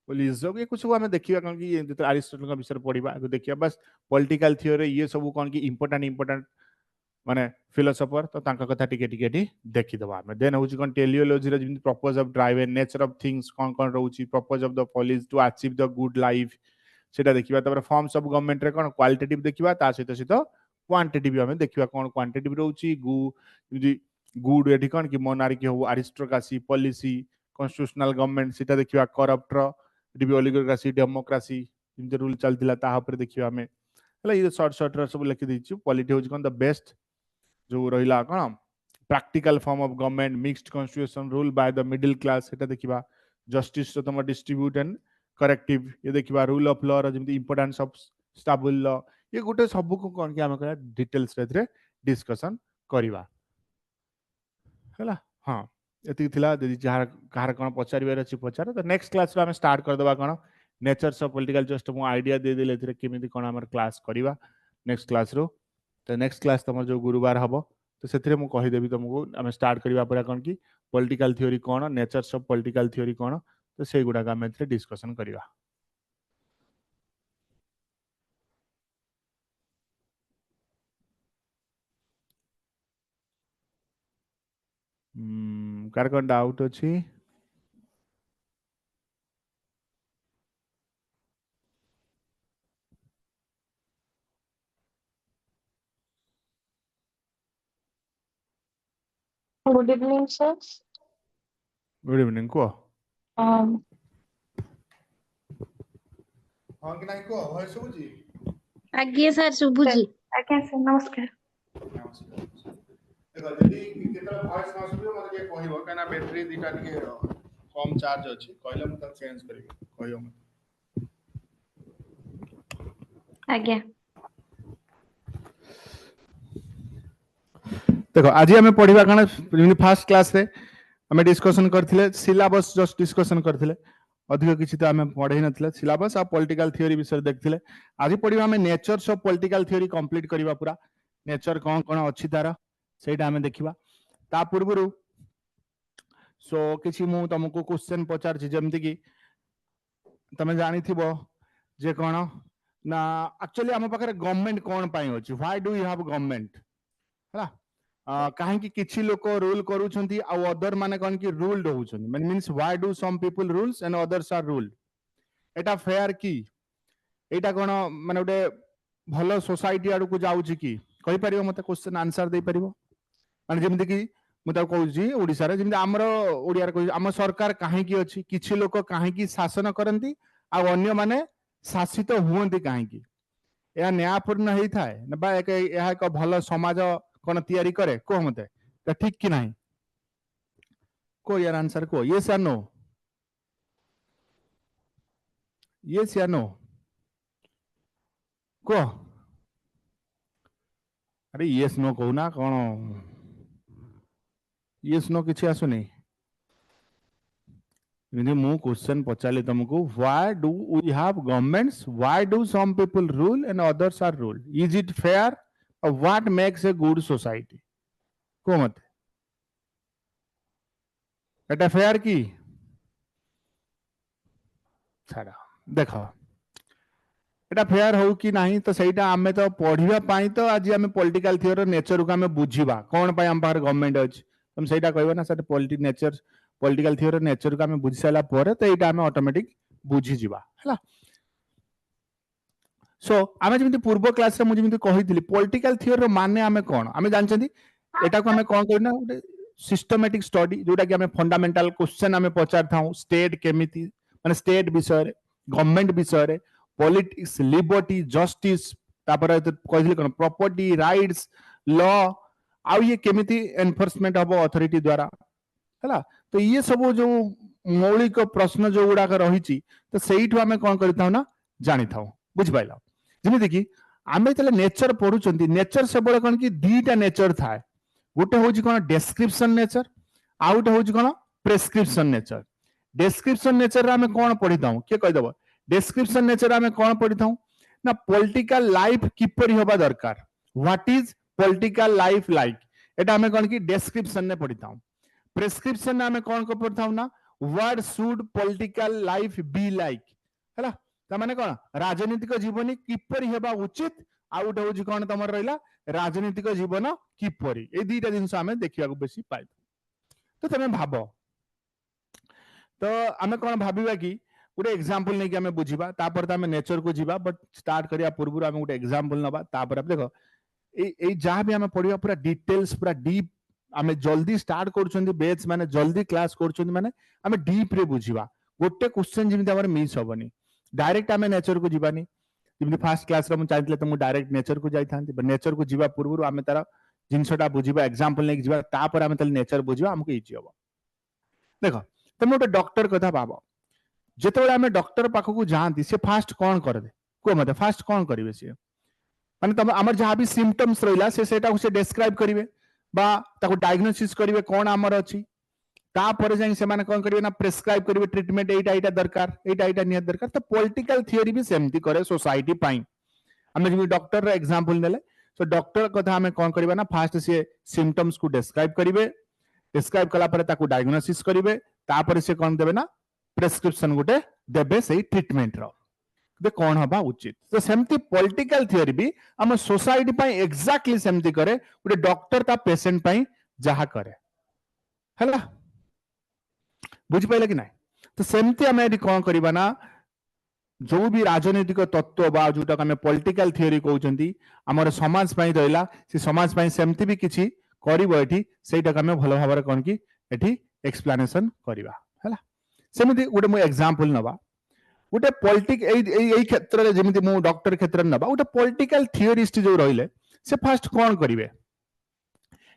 polis ये कुछ सब आम देखा कौन कि आरिस्टोटल विषय पढ़ा देखिए बस पॉलिटिकल थियोरी ये सब कौन कि इंपोर्टेंट माने फिलोसोफर तो तांका कथा टिके देखिदबा आमे देन होची कोन टेलियोलॉजी रे जिंदि purpose of drive and nature of things कोन रहउची purpose of the polis to achieve the good life सेटा देखिबा तबर फॉर्म्स ऑफ गवर्नमेंट रे कोन क्वालिटेटिव देखिबा ता सहित क्वांटिटेटिव आमे देखिबा कोन क्वांटिटेटिव रहउची जिंदि गुड एठी कोन कि मोनार्की हो अरिस्टोक्रेसी पॉलिसी कॉन्स्टिट्यूशनल गवर्नमेंट सेटा देखिबा करप्ट रो एठी ओलिगोक्रेसी डेमोक्रेसी जिंदि रूल चलतिला ता ऊपर देखिबा आमे हला ये शॉर्ट रे सब लिखि दैछि पॉलिटी होची कोन द बेस्ट जो रहिला कौन practical form of government mixed constitution rule by the middle class सेटा देखिबा जस्टिस तो तुम डिस्ट्रीब्यूट एंड करेक्टिव ये देखिबा रूल ऑफ लॉ जमी इंपोर्टेंस ऑफ स्टेबल लॉ ये गोटे सब को कौन कि आम डिटेल्स रे डिस्कशन करवा है हाँ ये जहाँ कहार कौन पचार अच्छी पचार तो नेक्स्ट क्लास आम स्टार्ट करदे कौन नेचर्स ऑफ पॉलिटिकल जस्ट मुझे आइडिया देदेले केमी कौन आम क्लास करवा नेक्स्ट क्लास रो तो नेक्स्ट क्लास तुम जो गुरुवार हम तो से मुझे कहीदेवी तुमको आम स्टार्ट करवा कौन कि पॉलिटिकल थ्योरी कौन नेचर्स ऑफ पॉलिटिकल थ्योरी कौन तो से गुडा आम डिस्कसन करवा। कार कौन डाउट अच्छी? Good evening, sir. Good evening को Um, हां कि नहीं को होय सब जी आज्ञा सर शुभुजी ଆଜ୍ଞା ସାର୍ ନମସ୍କାର। देखो जदी केतरा वॉइस न सुबियो मते के कहइबो काना बैटरी दिटा के कम चार्ज अछि कहले म त चेंज करिवे कहइयो म। ଆଜ୍ଞା देखो आज हमें पढ़िबा काना फर्स्ट क्लास रे हमें डिस्कशन करथिले सिलेबस जस्ट डिस्कशन करथिले अधिक किछि त हमें पढ़ै नथिले सिलेबस आ पॉलिटिकल थ्योरी विषय देखथिले आज पढ़िबा हमें natures of political theory complete करिबा पूरा नेचर कोन कोन अछि तारा सेटा हमें देखिबा ता पूर्वरु सो किछि मु तुमको क्वेश्चन पचार छी जेमति कि तमे जानि थिबो जे कोन ना एक्चुअली हम पाखरे गवर्नमेंट कोन पाई अछि why do you have government हला कहीं कि किछि लोक रूल करूछंती आ अदर माने कोन कि रूल्ड होउछंती means why do some people rules and others are ruled एटा फेयर की एटा कोन माने उडे भलो सोसाइटी आडू को जाउछि की कहि परिबो मते क्वेश्चन आंसर दे परिबो माने जेमति कि मु ता कहूछि ओडिसा रे जेमति हमरो ओडिया रे कहूछि हम सरकार काहे की अछि किछि लोक काहे की शासन करंती आ अन्य माने शासित हुवंती काहे की या न्यायपूर्ण हेई थाए न बा एक यह एक भलो समाज कोन तयारी करे को मते त ठीक कि नाही को यार आंसर को यस या नो यस या नो को अरे यस नो कहू ना कोन यस नो किछि आसुनी यदि मु क्वेश्चन पचाली तुमको why do we have governments why do some people rule and others are ruled is it fair or what makes a good society को मत एटा फेयर की छाड़ा देखो एटा फेयर हो कि नहीं तो सहीटा आमे तो पढ़िबा पाई तो आज आमे पॉलिटिकल थ्योरी नेचर को आमे बुझिबा कोन पाई हम पार गवर्नमेंट अछि तुम सहीटा कहबो ना sir political nature political theory nature को आमे बुझि साला परे तो एटा आमे ऑटोमेटिक बुझि जिबा हला सो आमे जेमति पूर्व क्लास रे मु जेमति कहितली पॉलिटिकल थ्योरी रो माने आमे कोन आमे जानचंदी एटा को आमे कोन कहना उडे सिस्टमैटिक स्टडी जोटा कि आमे फंडामेंटल क्वेश्चन आमे पचार थाउ स्टेट केमिति माने स्टेट विषय रे गवर्नमेंट विषय रे पॉलिटिक्स लिबर्टी जस्टिस तापर कहली कोन प्रॉपर्टी राइट्स लॉ आ ये केमिति एनफोर्समेंट हबो अथॉरिटी द्वारा हला तो ये सब जो मौलिक प्रश्न जो गुडा रही तो सेठू आमे कोन करिथाउ ना जानि थाउ बुझ पाइला जेमि कि आमे तले नेचर पढुचंती नेचर सबले कोन कि दीटा नेचर थाए गोटे होची कोन डिस्क्रिप्शन नेचर आ गोटे होची कोन प्रेस्क्रिप्शन नेचर डिस्क्रिप्शन नेचर रे आमे कोन पढिथाउ के कहि दबो डिस्क्रिप्शन नेचर आमे कोन पढिथाउ ना पॉलिटिकल लाइफ किपरि होबा दरकार what is political life like एटा आमे कोन कि डिस्क्रिप्शन ने पढिथाउ प्रेस्क्रिप्शन में आमे कोन को पढताउ ना what should political life be like हला त माने कोन राजनीतिक जीवन किपरि हेबा उचित आ उठा होची कोन तमर रहिला राजनीतिक जीवन किपरि ए दीटा जिंस आमे देखिया को बेसी पाइ तो तमे भाबो तो आमे कोन भाबिबा कि गोटे एग्जांपल नै कि आमे बुझिबा तापर त आमे नेचर को जिबा बट स्टार्ट करिया पूर्व आमे गोटे एग्जांपल नबा तापर देखो ए जहां भी आमे पढिबा पूरा डिटेल्स पूरा डीप आमे जल्दी स्टार्ट करछंदी बैच माने जल्दी क्लास करछंदी माने आमे डीप रे बुझिबा गोटे क्वेश्चन जिमिति हमर मिस होबनी डायरेक्ट आमे नेचर को जिबानी जिमिति फर्स्ट क्लास रे हम चाहतले त मु डायरेक्ट नेचर को जाई थांती बट नेचर को जिबा पूर्व आमे तारा जिनसटा बुझिबा एग्जांपल नै जिबा तापर आमे तले नेचर बुझिबा हमको इजी होबो देखो तमे गोटे डॉक्टर कथा भाबो जेतेबेले आमे डॉक्टर पाखो को जानती से फास्ट कोन करबे को मते फास्ट कोन करिवे से माने तम हमर जहां भी सिम्पटम्स रहिला से सेटा को से डिस्क्राइब करिवे बा ताको डायग्नोसिस करिवे कोन हमर अछि तापर जाई से माने कोन करिवे ना प्रिस्क्राइब करिवे ट्रीटमेंट एटा एटा दरकार एटा एटा नियत दरकार तो पॉलिटिकल थ्योरी भी सेमती करे सोसाइटी पाई हमने जे डॉक्टर रे एग्जांपल नेले तो डॉक्टर कथा हमें कोन करिवे ना फास्ट से सिम्पटम्स को डिस्क्राइब करिवे डिस्क्राइब कला पर ताको डायग्नोसिस करिवे तापर से कोन देबे ना प्रेस्क्रिप्शन गोटे देबे से ट्रीटमेंट रो दे कौन हबा उचित तो सेमती पॉलिटिकल थ्योरी भी हम सोसाइटी पई एग्जैक्टली सेमती करे गोटे डॉक्टर ता पेशेंट पई जहा करे हला बुझ पाइले कि नहीं तो सेमती हम यदि कौन करबा ना जो भी राजनीतिक तत्व बा जोटा हम पॉलिटिकल थ्योरी कहउचंती हमर समाज पई रहला से समाज पई सेमती भी किछि करबो एठी सेटा हम भलो भाबरे कोन की एठी एक्सप्लेनेशन करबा हला सेमती गोटे मु एग्जांपल नबा गोटे पॉलिटिक एई क्षेत्र रे जेमिति मु डॉक्टर क्षेत्र नबा गोटे पॉलिटिकल थियोरिस्ट जो रहिले से फर्स्ट कोन करिवे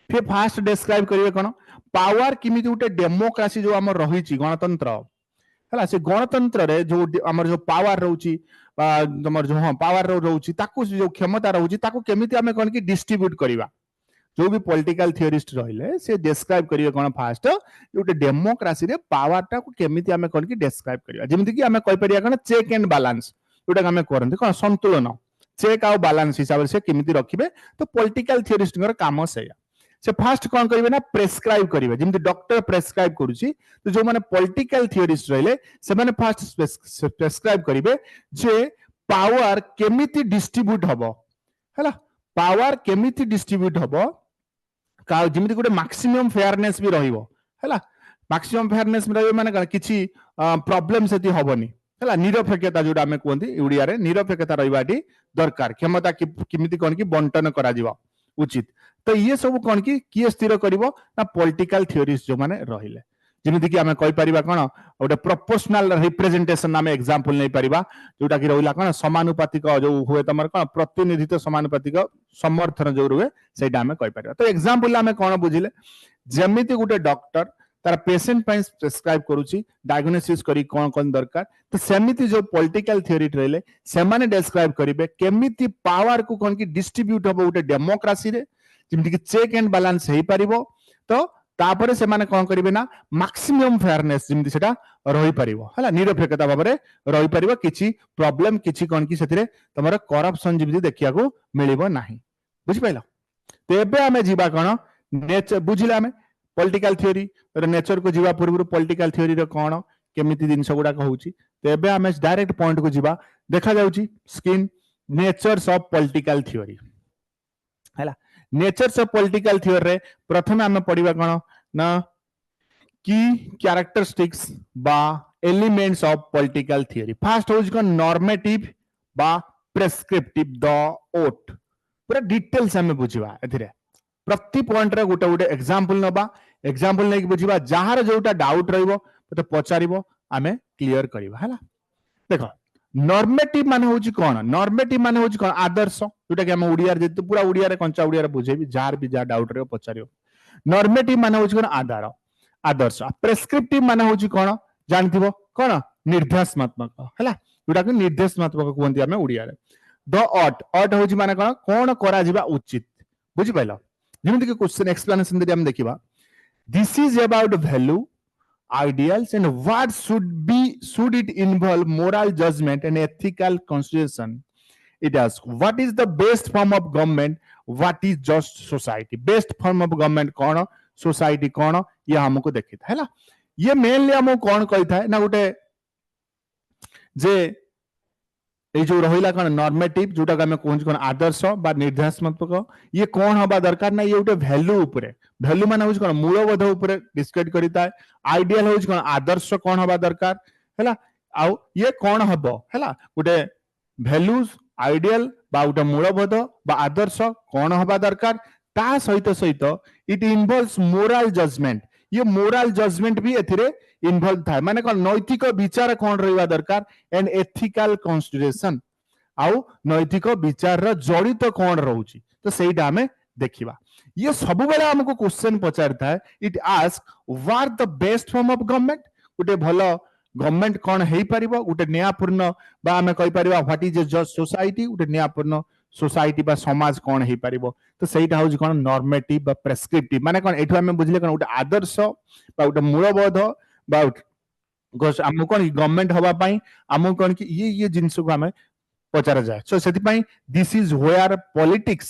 फिर फास्ट डिस्क्राइब करिवे कोन पावर किमिति गोटे डेमोक्रेसी जो हमर रहिछि गणतंत्र हला से गणतंत्र रे जो हमर जो पावर रहउछि हमर जो हां पावर रहउछि ताकू जो क्षमता रहउछि ताकू केमिति हमें कोन की डिस्ट्रीब्यूट करिवा जो भी पॉलिटिकल थियोरिस्ट रहिले से डिस्क्राइब करिवे कोन फास्ट गोटे डेमोक्रेसी रे पावर टा को केमिति हमें कोन की डिस्क्राइब करिवा जेमिति कि हमें कहि परिया कोन चेक एंड बैलेंस जोटा हमें करंती कोन संतुलन चेक आउ बैलेंस हिसाब से केमिति रखिबे तो पॉलिटिकल थियोरिस्ट कर काम सेया से फास्ट कोन करिवे ना प्रेस्क्राइब करिवे जेमिति डॉक्टर प्रेस्क्राइब करूची तो जो माने पॉलिटिकल थियोरिस्ट रहिले से माने फास्ट प्रेस्क्राइब करिवे जे पावर केमिति डिस्ट्रीब्यूट हबो हला पावर केमिति डिस्ट्रीब्यूट हबो का जेमिति गोटे मैक्सिमम फेयरनेस भी रहिबो हला मैक्सिमम फेयरनेस में रहिबो माने किछि प्रॉब्लम सेति हबोनी हला निरपेक्षता जोटा हमें कहंती उड़िया रे निरपेक्षता रहिबाटी दरकार क्षमता किमिति कोन की बंटन करा जिवो उचित तो ये सब कोन की किए स्थिर करिवो ना पॉलिटिकल थियोरिस्ट जो माने रहिले जेमिति कि हमें कहि परिबा कोन ओटे प्रोपोर्शनल रिप्रेजेंटेशन नामे एग्जांपल नै परिबा जोटा कि रहिला कोन समानुपातिक जो हुए तमर कोन प्रतिनिधित्व समानुपातिक समर्थन जो रुए सेटा हमें कहि परिबा तो एग्जांपल हमें कोन बुझिले जेमिति गुटे डॉक्टर तार पेशेंट पई प्रेस्क्राइब करूची डायग्नोसिस करी कोन दरकार तो सेमिति जो पॉलिटिकल थियोरी रहिले से माने डिस्क्राइब करिवे केमिति पावर को कोन की डिस्ट्रीब्यूट होबो उटे डेमोक्रेसी रे जेमिति कि चेक एंड बैलेंस हेई परिबो तो तापरे से माने कोन करिवे ना मैक्सिमम फेयरनेस जेमिति सेटा रहि परिबो हला निरपेक्षता भाबरे रहि परिबो किछि प्रॉब्लम किछि कोन की सेतिरे तमरा करप्शन जेमिति देखिया को मिलिबो नाही बुझि पाइलो तेबे हमें जीवा कोन नेचर बुझिला हमें पॉलिटिकल थियोरी नेचर को जीवा पूर्व पॉलिटिकल थियोरी रे कोन केमिति जिंस गुडा कहउची तेबे हमें डायरेक्ट पॉइंट को जीवा देखा जाउची screen natures of political theory हला नेचर्स ऑफ पॉलिटिकल थियोरी रे प्रथम हमें पढिबा कोन ना की कैरेक्टरिस्टिक्स बा elements of political theory first होज कोन नॉर्मेटिव बा प्रेस्क्रिप्टिव द ओट पूरा डिटेल्स हमें बुझिबा एथिरे प्रति पॉइंट रे गोटे गोटे एग्जांपल नबा एग्जांपल नै बुझिबा जहार जोटा डाउट रहइबो तो पचारिबो हमें क्लियर करिबा हला देखो नॉर्मेटिव माने होची कोन नॉर्मेटिव माने होची कोन आदर्श जोटा कि हम उड़िया रे पूरा उड़िया रे कंचा उड़िया रे बुझेबी जार भी जा डाउट रे पचारियो नॉर्मेटिव माने होची कोन आधार आदर्श प्रेस्क्रिप्टिव माने होची कोन जानथिबो कोन निर्देशात्मक हला जोटा कि निर्देशात्मक कहंती हम उड़िया रे द ऑट होची माने कोन करा जिबा उचित बुझि पाइलो जेमिति कि क्वेश्चन एक्सप्लेनेशन दे हम देखिबा this is about value ideals and what should it involve moral judgment and ethical consideration it asks what is the best form of government what is just society best form of government कौन society कौन ये हमको देखिता है ना ये mainly हमको कौन कहता है ना गोटे जे ए जो रहिला कोन नॉर्मेटिव जोटा हम कोन कोन आदर्श बा निर्देशात्मक ये कौन हबा दरकार ना ये गोटे वैल्यू ऊपर वैल्यू माने होज कोन मूलबोध ऊपर डिस्कस करिता है आइडियल होज कोन आदर्श कौन हबा दरकार हैला आउ ये कौन हबो हैला गोटे वैल्यूज आइडियल बा गोटे मूलबोध बा आदर्श कौन हबा दरकार ता सहित सहित इट इन्वॉल्व्स मोरल जजमेंट ये मोरल जजमेंट भी एथिरे इन्वॉल्व था माने कोन नैतिक विचार कोन रहिबा दरकार एंड एथिकल कंसीडरेशन आउ नैतिक विचार र जड़ित कोन रहउची तो सेइटा हमें देखिबा ये सब बेला हमको क्वेश्चन पचारता है it ask what the best form of government उटे भलो गवर्नमेंट कोन हेई परिबो उटे न्यायपूर्ण बा हमें कहि परिबा व्हाट इज जस्ट सोसाइटी उटे न्यायपूर्ण सोसाइटी बा समाज कोन हेई परिबो तो सेइटा होज कोन नॉर्मेटिव बा प्रेस्क्रिप्टिव माने कोन एठु हमें बुझले कोन उटे आदर्श बा उटे मूलबोध बा हमको कोन गवर्नमेंट हवा पई हमको कोन कि ये जिंस को हमें पचारा जाए सो सेति पई this is where politics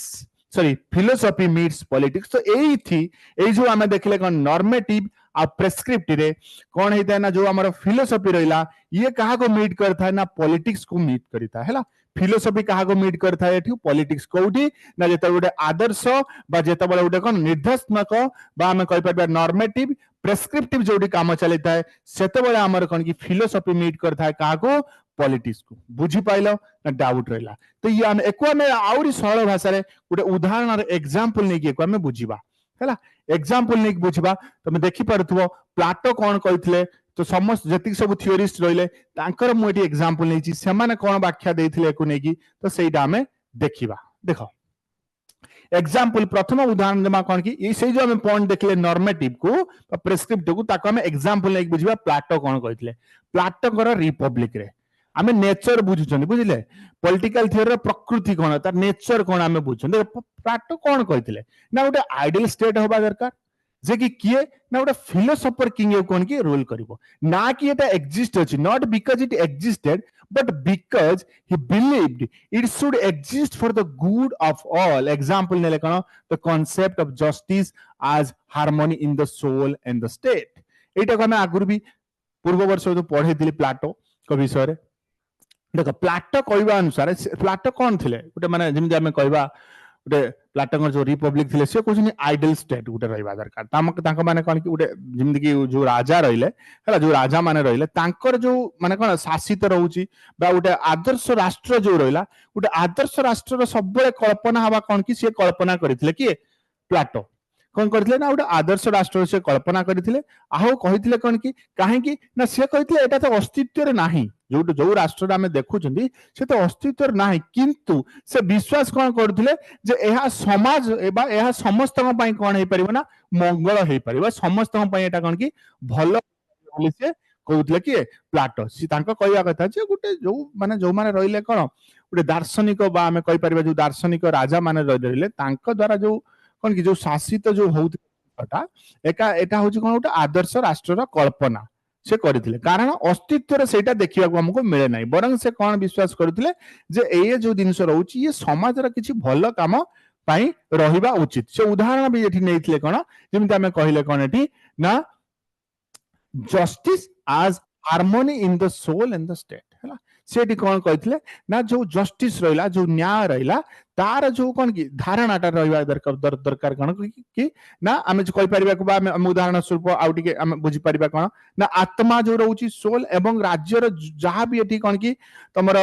sorry philosophy meets politics तो एई थी ए जो हमें देखले कोन नॉर्मेटिव आ प्रेस्क्रिप्टिव रे कोन हेता ना जो हमर फिलोसॉफी रहिला ये कहा को मीट करथा ना पॉलिटिक्स को मीट करिता हैला फिलोसॉफी कहा को मीट करथा एठी पॉलिटिक्स कोठी ना जेता गोटे आदर्श बा जेता बळे गोटे कोन निर्देशात्मक बा हम कहि परबा नॉर्मेटिव प्रेस्क्रिप्टिव जोडी काम चलिता है सेते बळे हमर कोन की फिलोसॉफी मीट करथा है कहा को पॉलिटिक्स को बुझी पाइलो ना डाउट रहिला तो ये हम एको हम आउरी सरल भाषा रे गोटे उदाहरण रे एग्जांपल नै कि एको हम बुझिबा हैला एग्जांपल नै बुझिबा तमे देखि परथबो प्लाटो कोन कहितले तो समस्त जति सब थियोरिस्ट रहिले तांकर मु एटी एग्जांपल नै छि सेमाने कोन व्याख्या देथिले एको नै कि तो सेइडा हमें देखिबा देखो एग्जांपल प्रथम उदाहरण जमा कोन कि ए से जो हम पॉइंट देखले नॉर्मेटिव को प्रेस्क्रिप्टिव को ताको हम एग्जांपल नै बुझिबा प्लाटो कोन कहितले प्लाटो कर रिपब्लिक रे आमे नेचर बुझुछन बुझिले पॉलिटिकल थियोरी रे प्रकृति कोन तार नेचर कोन आमे बुझुछन देखो प्लाटो कोन कहितले ना गोटे आइडियल स्टेट होबा दरकार जे कि किए ना गोटे फिलोसोफर किंग कोन की रूल करिवो ना कि एटा एग्जिस्ट अछि not because it existed but because he believed it should exist for the good of all example नेले कोन the concept of justice as harmony in the soul and the state एटा को हम आगुर भी पूर्व वर्ष जो पढे दिली प्लाटो को विषय रे देखो प्लाटो कहवा अनुसार प्लाटो कौन थे गोटे माने जेमि आमे कहवा गोटे प्लाटो जो रिपब्लिक थे से कहछन आइडियल स्टेट गोटे रहबा दरकार तांको माने कोन कि गोटे जेमि कि जो राजा रहिले हला जो राजा माने रहिले तांकर जो माने कोन शासित रहउची बा गोटे आदर्श राष्ट्र जो रहिला गोटे आदर्श राष्ट्र रो सब बळे कल्पना हवा कोन कि से कल्पना करिथिले कि प्लाटो कौन करथिले ना गोटे आदर्श राष्ट्र से कल्पना करथिले आहो कहिथिले कोन कि काहे कि ना से कहिथिले एटा तो अस्तित्व रे नाही जो राष्ट्र आम देखुं से तो अस्तित्व ना किंतु से विश्वास कौन करथिले जे एहा समाज एबा एहा समस्त कौन हो पार ना मंगल हो पार समस्त कौन कि भल से कहते कि प्लाटो सी कहवा कथा जे गोटे जो माने जो माने रहिले कौन गोटे दार्शनिक बा आम कहि परिबा जो दार्शनिक राजा माने रहिले तांको द्वारा जो कौन कि जो शासित जो होता एका एटा होची कौन गोटे आदर्श राष्ट्र कल्पना से करथिले कारण अस्तित्व रे सेटा देखिया को हमको मिले नाही बरंग से कोन विश्वास करथिले जे ए जो जिंस रहउची ये समाज रा किछि भलो काम पाई रहिबा उचित से उदाहरण भी एठी नेथिले कोन जेमिति हमें कहिले कोन एठी ना justice as harmony in the soul and the state हैला सेठी कोन कहिथिले ना जो जस्टिस रहिला जो न्याय रहिला तार जो कोन कि धारणाटा रहिबा दरकार कोन कि ना आमे जो कहि परिबा को बा हम उदाहरण स्वरूप आउटी के हम बुझी परिबा कोन ना आत्मा जो रहउची सोल एवं राज्य रो जहा भी एठी कोन कि तमर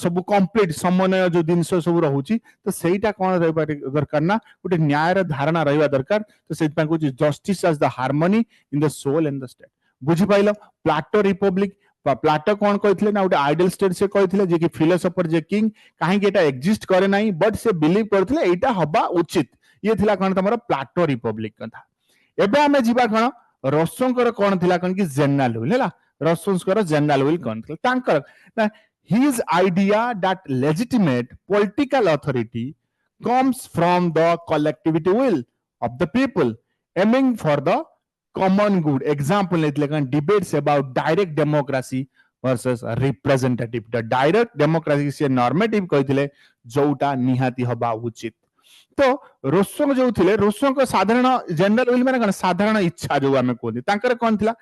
सब कंप्लीट समन्वय जो दिनस सब रहउची तो सेटा कोन रहिबा दरकार ना गोटे न्याय रो धारणा रहिबा दरकार तो सेति पा को justice as the harmony in the soul and the state बुझी पाइलो प्लाटो रिपब्लिक प्लाटो कौन कहते ना गोटे आइडियल स्टेट से कहते जे कि फिलोसोफर जे किंग कहीं एटा एग्जिस्ट करे नाही बट से बिलीव करथिले एटा हबा उचित ये थिला कोन तमरो प्लाटो रिपब्लिक कथा एबे हमें जीवा कोन रसोंकर कोन थिला कोन कि जनरल विल हैला रसोंकर जनरल विल कोन थिला तांकर ना his idea that legitimate political authority comes from the collectivity will of the people aiming for the common good example like debates about direct democracy versus representative the direct democracy से normative कहिथिले जोटा निहाती हबा उचित तो Roseau जो थिले Roseau को साधारण जनरल विल माने साधारण इच्छा जो हमें कोन तांकर कोन थिला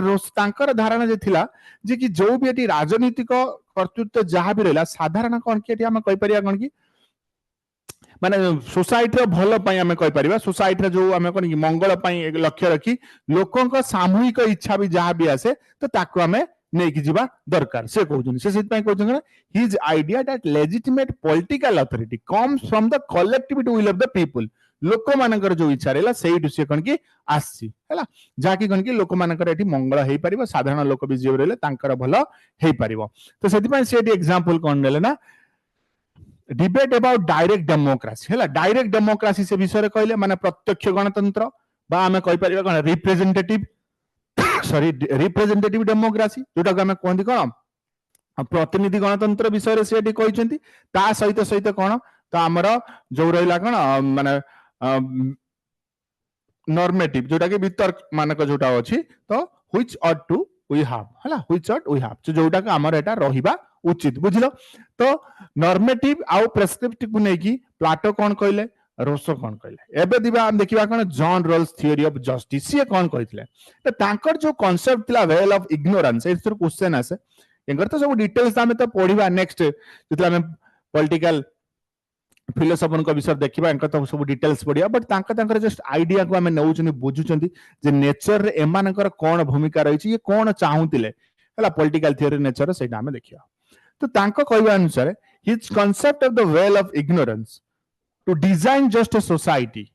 रोस तांकर धारणा जे थिला जे कि जो भी एटी राजनीतिक कर्तृत्व जहां भी रहला साधारण कोन कि एटी हम कहि परिया कोन कि माने सोसाइटी रो भलो पई हमें कहि परिबा सोसाइटी रो जो हमें कोन कि मंगल पई लक्ष्य रखी लोकों को सामूहिक इच्छा भी जहां भी आसे तो ताको हमें नै कि जीवा दरकार से कहउछन से सित पई कहउछन his idea that legitimate political authority comes from the collective will of the people लोक मानकर जो इच्छा रहला सेही दुसे कोन कि आसी हैला जाकी कोन कि लोक मानकर एठी मंगल हेई परिबो साधारण लोक भी जीव रहले तांकर भलो हेई परिबो तो सेति पई से एग्जांपल कोन देले ना डिबेट अबाउट डायरेक्ट डेमोक्रेसी है डायरेक्ट डेमोक्रेसी से विषय कहले माने प्रत्यक्ष गणतंत्र बा हमें कहि परिबा कोन रिप्रेजेंटेटिव सॉरी रिप्रेजेंटेटिव डेमोक्रेसी जोटा हमें कहंदी कोन प्रतिनिधि गणतंत्र विषय रे सेठी कहिसेंती ता सहित सहित कोन तो हमर जो रहिला कोन माने नॉर्मेटिव जोटा के वितर्क मानक जोटा अछि तो which ought to we have हला व्हिच ऑट वी हैव जोटा के हमर एटा रहिबा उचित बुझलो तो नॉर्मेटिव आउ प्रेस्क्रिप्टिव को नेकी प्लाटो कोन कहले रोसो कौन कहले एबे दिबा हम देखिबा कोन John Rawls theory of justice से कौन कहथिले त तांकर जो कांसेप्ट थिला veil of ignorance a question आसे एंगर तो सब डिटेल्स हमें तो पढिबा नेक्स्ट जतला हमें पॉलिटिकल फिलोसोफर को विषय देखिबा एंकर तो सब डिटेल्स पढिया बट तांकर जस्ट आइडिया को हमें नउचनी बुझुचंदी जे नेचर रे एमानकर कोन भूमिका रही ये कोन चाहुतिले हला पॉलिटिकल थ्योरी नेचर सेटा हमें देखिया तो तांको कहबा अनुसार his concept of the well of ignorance to design just a society,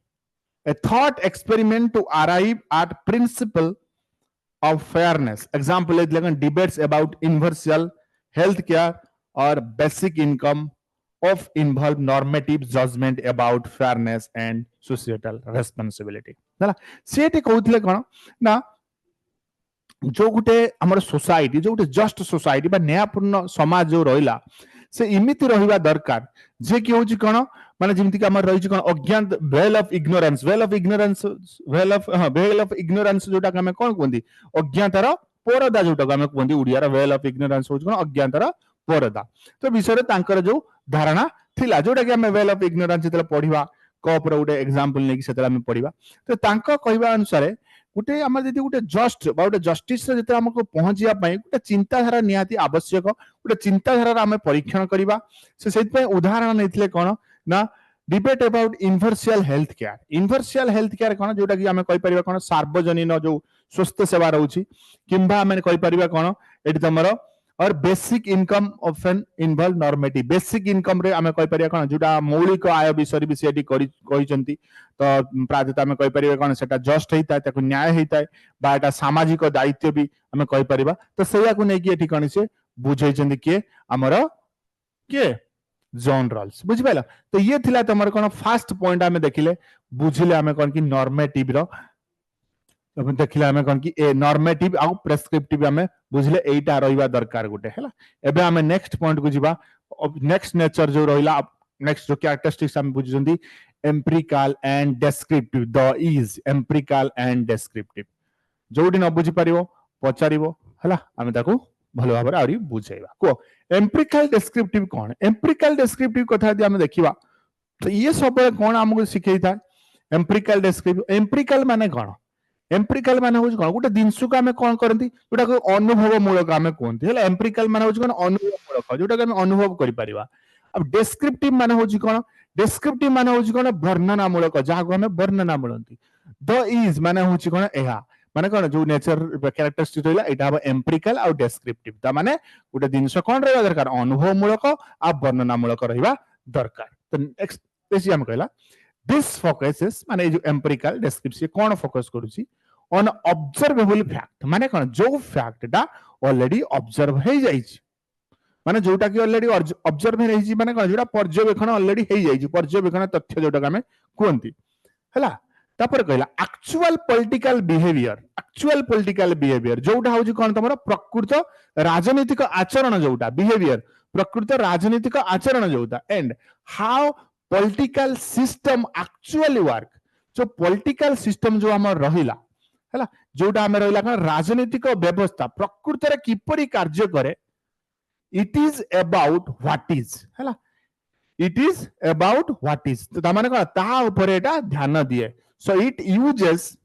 a thought experiment to arrive at principle of fairness. Example is like debates about universal health care or basic income of involve normative judgment about fairness and societal responsibility. ना सेठी कहउतले कोन ना जो गुटे हमर society जो गुटे just society बा न्यायपूर्ण समाज जो रहिला से इमिति रहिबा दरकार जे कि होची कोन माने जेमति कि हमर रहिची कोन अज्ञान वेल ऑफ इग्नोरेंस जोटा हमें कोन कोंदी अज्ञातार परदा जोटा हमें कोंदी उडिया रा वेल ऑफ इग्नोरेंस होची कोन अज्ञातार परदा तो विषय तांकर जो धारणा थिला जोटा कि हमें वेल ऑफ इग्नोरेंस जतले पढिबा कॉप रो उडे एग्जांपल नै कि सेतले हमें पढिबा तो तांको कहबा अनुसार गुटे हमर जति गुटे जस्ट बा गुटे जस्टिस रे जते हमको पहुंचिया पई गुटे चिंताधारा निहाती आवश्यक गुटे चिंताधारा हमें परीक्षण करिबा से सेत पे उदाहरण नैथिले कोन ना debate about universal health care कोन जोटा कि हमें कहि परिबा कोन सार्वजनिक जो स्वास्थ्य सेवा रहउची किंबा हमें कहि परिबा कोन एटी तमरो और basic income of an involve normative basic income रे हमें कहि परिबा कोन जोटा मौलिक आय विषय भी सेठी कहिचंती तो प्रायतः हमें कहि परिबा कोन सेटा जस्ट हेता ताको न्याय हेता बा एटा सामाजिक दायित्व भी हमें कहि परिबा तो सेया को नै कि एठी कोन से बुझैचंती के हमरो के जॉन रॉल्स बुझ पाइला तो ये थिला तमर कोन फर्स्ट पॉइंट हमें देखिले बुझिले हमें कोन कि नॉर्मेटिव रो अब देखिले हमें कोन कि ए नॉर्मेटिव आ प्रेस्क्रिप्टिव हमें बुझिले एटा रहिबा दरकार गुटे हैला एबे हमें नेक्स्ट पॉइंट को जिबा नेक्स्ट नेचर जो रहिला नेक्स्ट जो कैरेक्टरिस्टिक्स हम बुझजंदी empirical and descriptive the is empirical and descriptive जोडी न बुझी परिबो पचारिबो हैला हमें ताको भलो भाबरे आरी बुझाइबा को एम्पिरिकल डेस्क्रिप्टिव कोन एम्पिरिकल डेस्क्रिप्टिव कथा यदि हमें देखिबा तो ये सब कोन हमको सिखै था एम्पिरिकल डेस्क्रिप्टिव एम्पिरिकल माने कोन एम्पिरिकल माने होज कोन गुटे दिनसु का हमें कोन करंती जोटा को अनुभव मूलक हमें कोनती हैला एम्पिरिकल माने होज कोन अनुभव मूलक जोटा के हमें अनुभव करि परिबा अब डेस्क्रिप्टिव माने होज कोन डेस्क्रिप्टिव माने होज कोन वर्णना मूलक जहा को हमें वर्णना बोलंती द इज माने होज कोन एहा माने कोन जो नेचर कैरेक्टरिस्टिक रहला एटा अब एम्पिरिकल आ डेस्क्रिप्टिव ता माने गुटे दिनसु कोन रहबा दरकार अनुभव मूलक आ वर्णना मूलक रहबा दरकार तो नेक्स्ट पेसी हम कहला दिस फोकसेस माने जो एम्पिरिकल डेस्क्रिप्टिव कोन फोकस करूची ऑन ऑब्जर्वेबल फैक्ट माने कोन जो फैक्ट टा ऑलरेडी ऑब्जर्व हे जाईची माने जोटा कि ऑलरेडी ऑब्जर्व हे रहिची माने कोन जोटा पर्यवेक्षण ऑलरेडी हे जाईची पर्यवेक्षण तथ्य जोटा हमें कोनती हैला तापर कहला एक्चुअल पॉलिटिकल बिहेवियर जोटा होची कोन तमरो प्रकृत राजनीतिक आचरण जोटा बिहेवियर प्रकृत राजनीतिक आचरण जोटा and how political system actually work जो पॉलिटिकल सिस्टम जो हमर रहिला हैला जोटा हमें रहिला कोन राजनीतिक व्यवस्था प्रकृत रे किपरि कार्य करे it is about what is हैला it is about what is तो माने कोन ता ऊपर एटा ध्यान दिए so it uses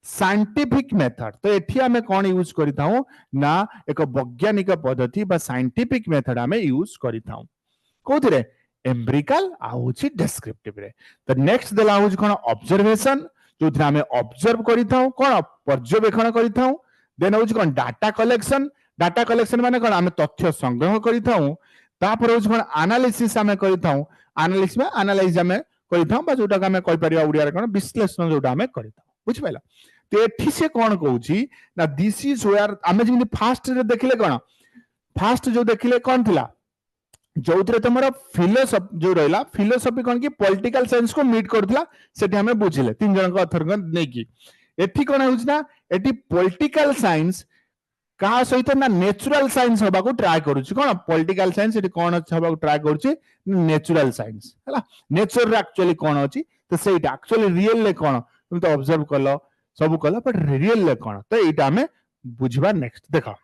scientific method तो एठी हमें कौन यूज करिता हूं ना एक वैज्ञानिक पद्धति बा साइंटिफिक मेथड हमें यूज करिता हूं कोथिरे एम्पिरिकल आ होची डेस्क्रिप्टिव रे तो नेक्स्ट देला होची कोन ऑब्जर्वेशन जो हमें ऑब्जर्व करिता हूं कोन पर्यवेक्षण करिता हूं देन होची कोन डाटा कलेक्शन माने कोन हमें तथ्य संग्रह करिता हूं तापर होची कोन एनालिसिस हमें करिता हूं एनालिसिस में एनालाइज हमें करिता हूं बा जोटा हमें कहि परिया उडिया रे कोन विश्लेषण जोटा हमें करिता बुझ पाइला तो एठी से कोन कहूची ना दिस इज वेयर हमें जिनि फास्ट रे देखिले कोन फास्ट जो देखिले कोन थिला जोतरे तमरा फिलोसॉफी जो रहला फिलोसॉफी कोन की पॉलिटिकल साइंस को मीट करथला सेठी हमें बुझिले तीन जन को अथर नै की एठी कोन होची ना एठी पॉलिटिकल साइंस कहा सहित ना नेचुरल साइंस होबा को ट्राई करूची कोन पॉलिटिकल साइंस एठी कोन होबा को ट्राई करूची नेचुरल साइंस हला नेचर रे एक्चुअली कोन होची तो सेटा एक्चुअली रियल ले कोन तुम तो ऑब्जर्व करलो सब करलो बट रियल ले कोन तो एटा हमें बुझबा नेक्स्ट देखा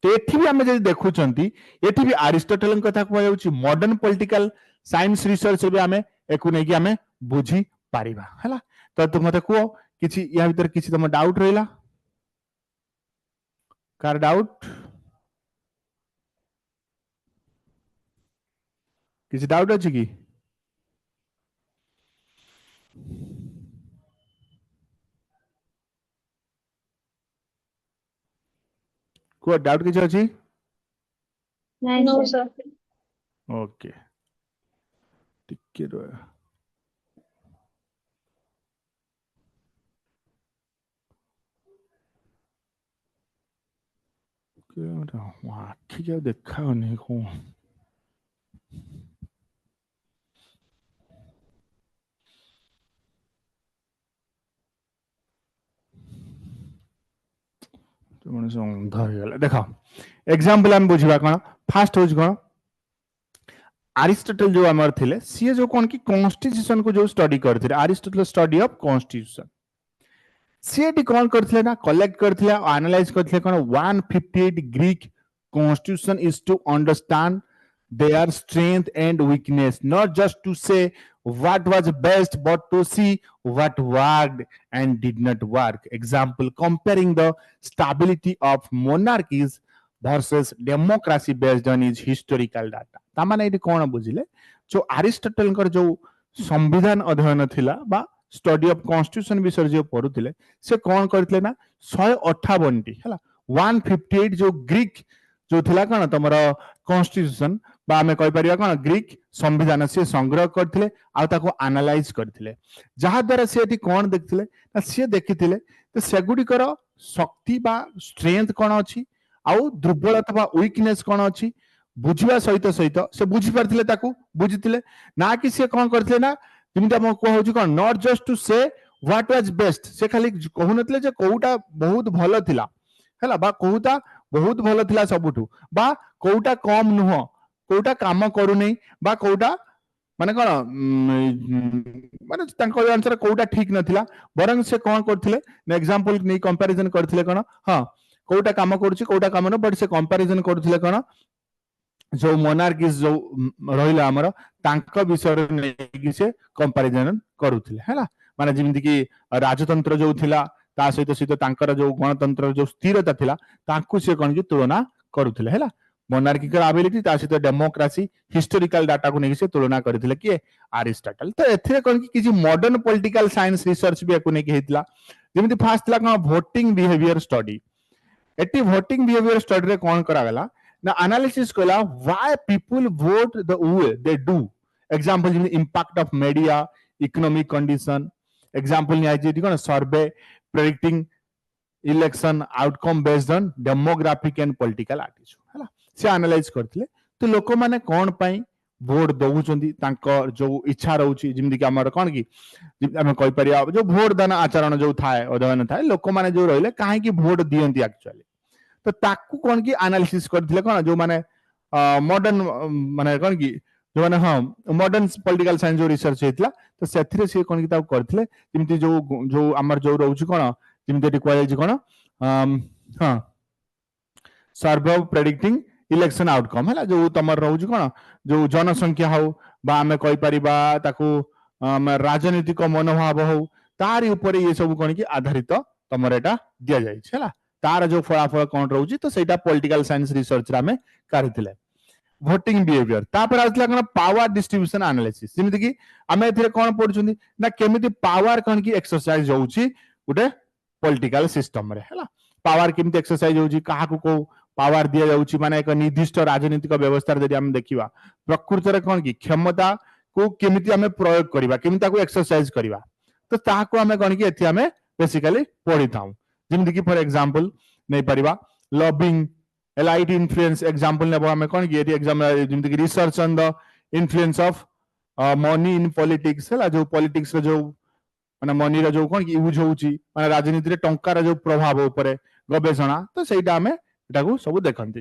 तो एठी भी हमें जे देखुचंती एठी भी अरिस्टोटल कथा कहै होची मॉडर्न पॉलिटिकल साइंस रिसर्च भी हमें एकु नै कि हमें बुझी पारिबा हैला। तो तुम मते को किछि या भीतर किछि तुम डाउट रहिला कार डाउट किछि डाउट अछि कि को डाउट किछि अछि No, sir. ओके टिके रो के वाह ठीक है देखा नहीं को तो मन से अंधा हो गला देखो एग्जांपल हम बुझिबा कोन फास्ट होज कोन अरिस्टोटल जो अमर थिले सी जो कोन की कॉन्स्टिट्यूशन को जो स्टडी करथिले अरिस्टोटल स्टडी ऑफ कॉन्स्टिट्यूशन सी कोन करथिले ना कलेक्ट करथिले एनालाइज करथिले कोन 158 Greek constitution is to understand their strength and weakness, not just to say what was best but to see what worked and did not work. Example, comparing the stability of monarchies versus democracy based on its historical data. तामाने एटी कोन बुझिले जो Aristotle कर जो संविधान अध्ययन थिला बा स्टडी ऑफ कॉन्स्टिट्यूशन विषय जो पढुथिले से कोन करथिले ना 158 टी हला 158 जो ग्रीक जो थिला कोन तमरो कॉन्स्टिट्यूशन बा हमें कहि परिया कोन ग्रीक संविधान से संग्रह करथिले आ ताको एनालाइज करथिले जहा द्वारा से एटी कोन देखथिले ना से देखिथिले तो सेगुडी कर शक्ति बा स्ट्रेंथ कोन अछि आ दुर्बलता बा वीकनेस कोन अछि बुझिबा सहित सहित से बुझि परथिले ताको बुझिथिले ना कि से कोन करथिले ना जिमिता म को होछि कोन नॉट जस्ट टू से व्हाट वाज बेस्ट से खाली कहउनथिले जे कोउटा बहुत भलो थिला हैला बा कोउटा बहुत भलो थिला सबुठु बा कोउटा कम नुह कोउटा काम करू नै बा कोउटा माने कोन माने तांको आंसर कोउटा ठीक नथिला बरंग से कोन करथिले ने एग्जांपल नै कंपैरिजन करथिले कोन हां कोउटा काम करूची कोउटा काम न बट से कंपैरिजन करथिले कोन जो मोनार्किस जो रहिला हमर तांको विषय नै कि से कंपैरिजन करूथिले हैला माने जिमिति कि राजतंत्र जो थिला ता सहित सहित तांकर जो गणतंत्र जो स्थिरता थिला तांकु से कोन कि तुलना करूथिले हैला मोनार्किकल एबिलिटी ता सहित डेमोक्रेसी हिस्टोरिकल डाटा को नै से तुलना करथिले कि अरिस्टोटल तो एथे कोन कि किछि मॉडर्न पॉलिटिकल साइंस रिसर्च भी एको नै कि हेतला जेमिति फास्ट ला कोन वोटिंग बिहेवियर स्टडी एटी वोटिंग बिहेवियर स्टडी रे कोन करा गेला ना एनालिसिस कला why people vote the way they do example जिन impact of media economic condition example नि आइजे कोन survey predicting election outcome based on demographic and political attitude हला से एनालाइज करथिले तो लोक माने कोन पई वोट दउचंदी तांको जो इच्छा रहउची जिमि कि हमर कोन कि हम कहि परिया जो वोट दान आचरण जो थाए अध्ययन थाए लोक माने जो रहिले काहे कि वोट दियंती एक्चुअली तो ताकू कोन कि एनालिसिस करथिले कोन जो माने मॉडर्न माने कोन कि जो माने हां मॉडर्न पॉलिटिकल साइंस जो रिसर्च हेतला तो सेथिरे से कोन कि ता करथिले जिमि जो हमर जो रहउची कोन जिमि ति कोइ कोन हां सर्वे प्रेडिक्टिंग इलेक्शन आउटकम है जो तमर रहउची कोन जो जनसंख्या हो बा हमें कहि परिबा ताकू राजनीतिक मनोभाव हो तारी ऊपर ये सब कोन कि आधारित तमर एटा दिया जाय छला तार जो फलाफल कोन रहउची तो सेटा पॉलिटिकल साइंस रिसर्च रा में करथिले वोटिंग बिहेवियर तापर आसला कोन पावर डिस्ट्रीब्यूशन एनालिसिस जेमिति कि हमें एथिरे कोन पढुचुंदी ना केमिति पावर कोन कि एक्सरसाइज होउची गुटे पॉलिटिकल सिस्टम रे हला पावर केमिति एक्सरसाइज होउची काहा को पावर दिया जाउची माने एक निर्दिष्ट राजनीतिक व्यवस्था रे हम देखिबा प्रकृति रे कोन कि क्षमता को केमिति हमें प्रयोग करिबा केमिति को एक्सरसाइज करिबा तो ताहा को हमें कोन कि एथि हमें बेसिकली पढि थाउ जेमिति कि फॉर एग्जांपल नै परिबा लॉबिंग एलाइट इन्फ्लुएंस एग्जांपल ने हमें कोन कि एथि एग्जाम जेमिति कि research on the influence of money in politics हला जो पॉलिटिक्स रे जो माने मनी रे जो कोन कि यूज होउची माने राजनीति रे टंका रे जो प्रभाव ऊपर गवेषणा तो सेटा हमें एटा को सब देखंती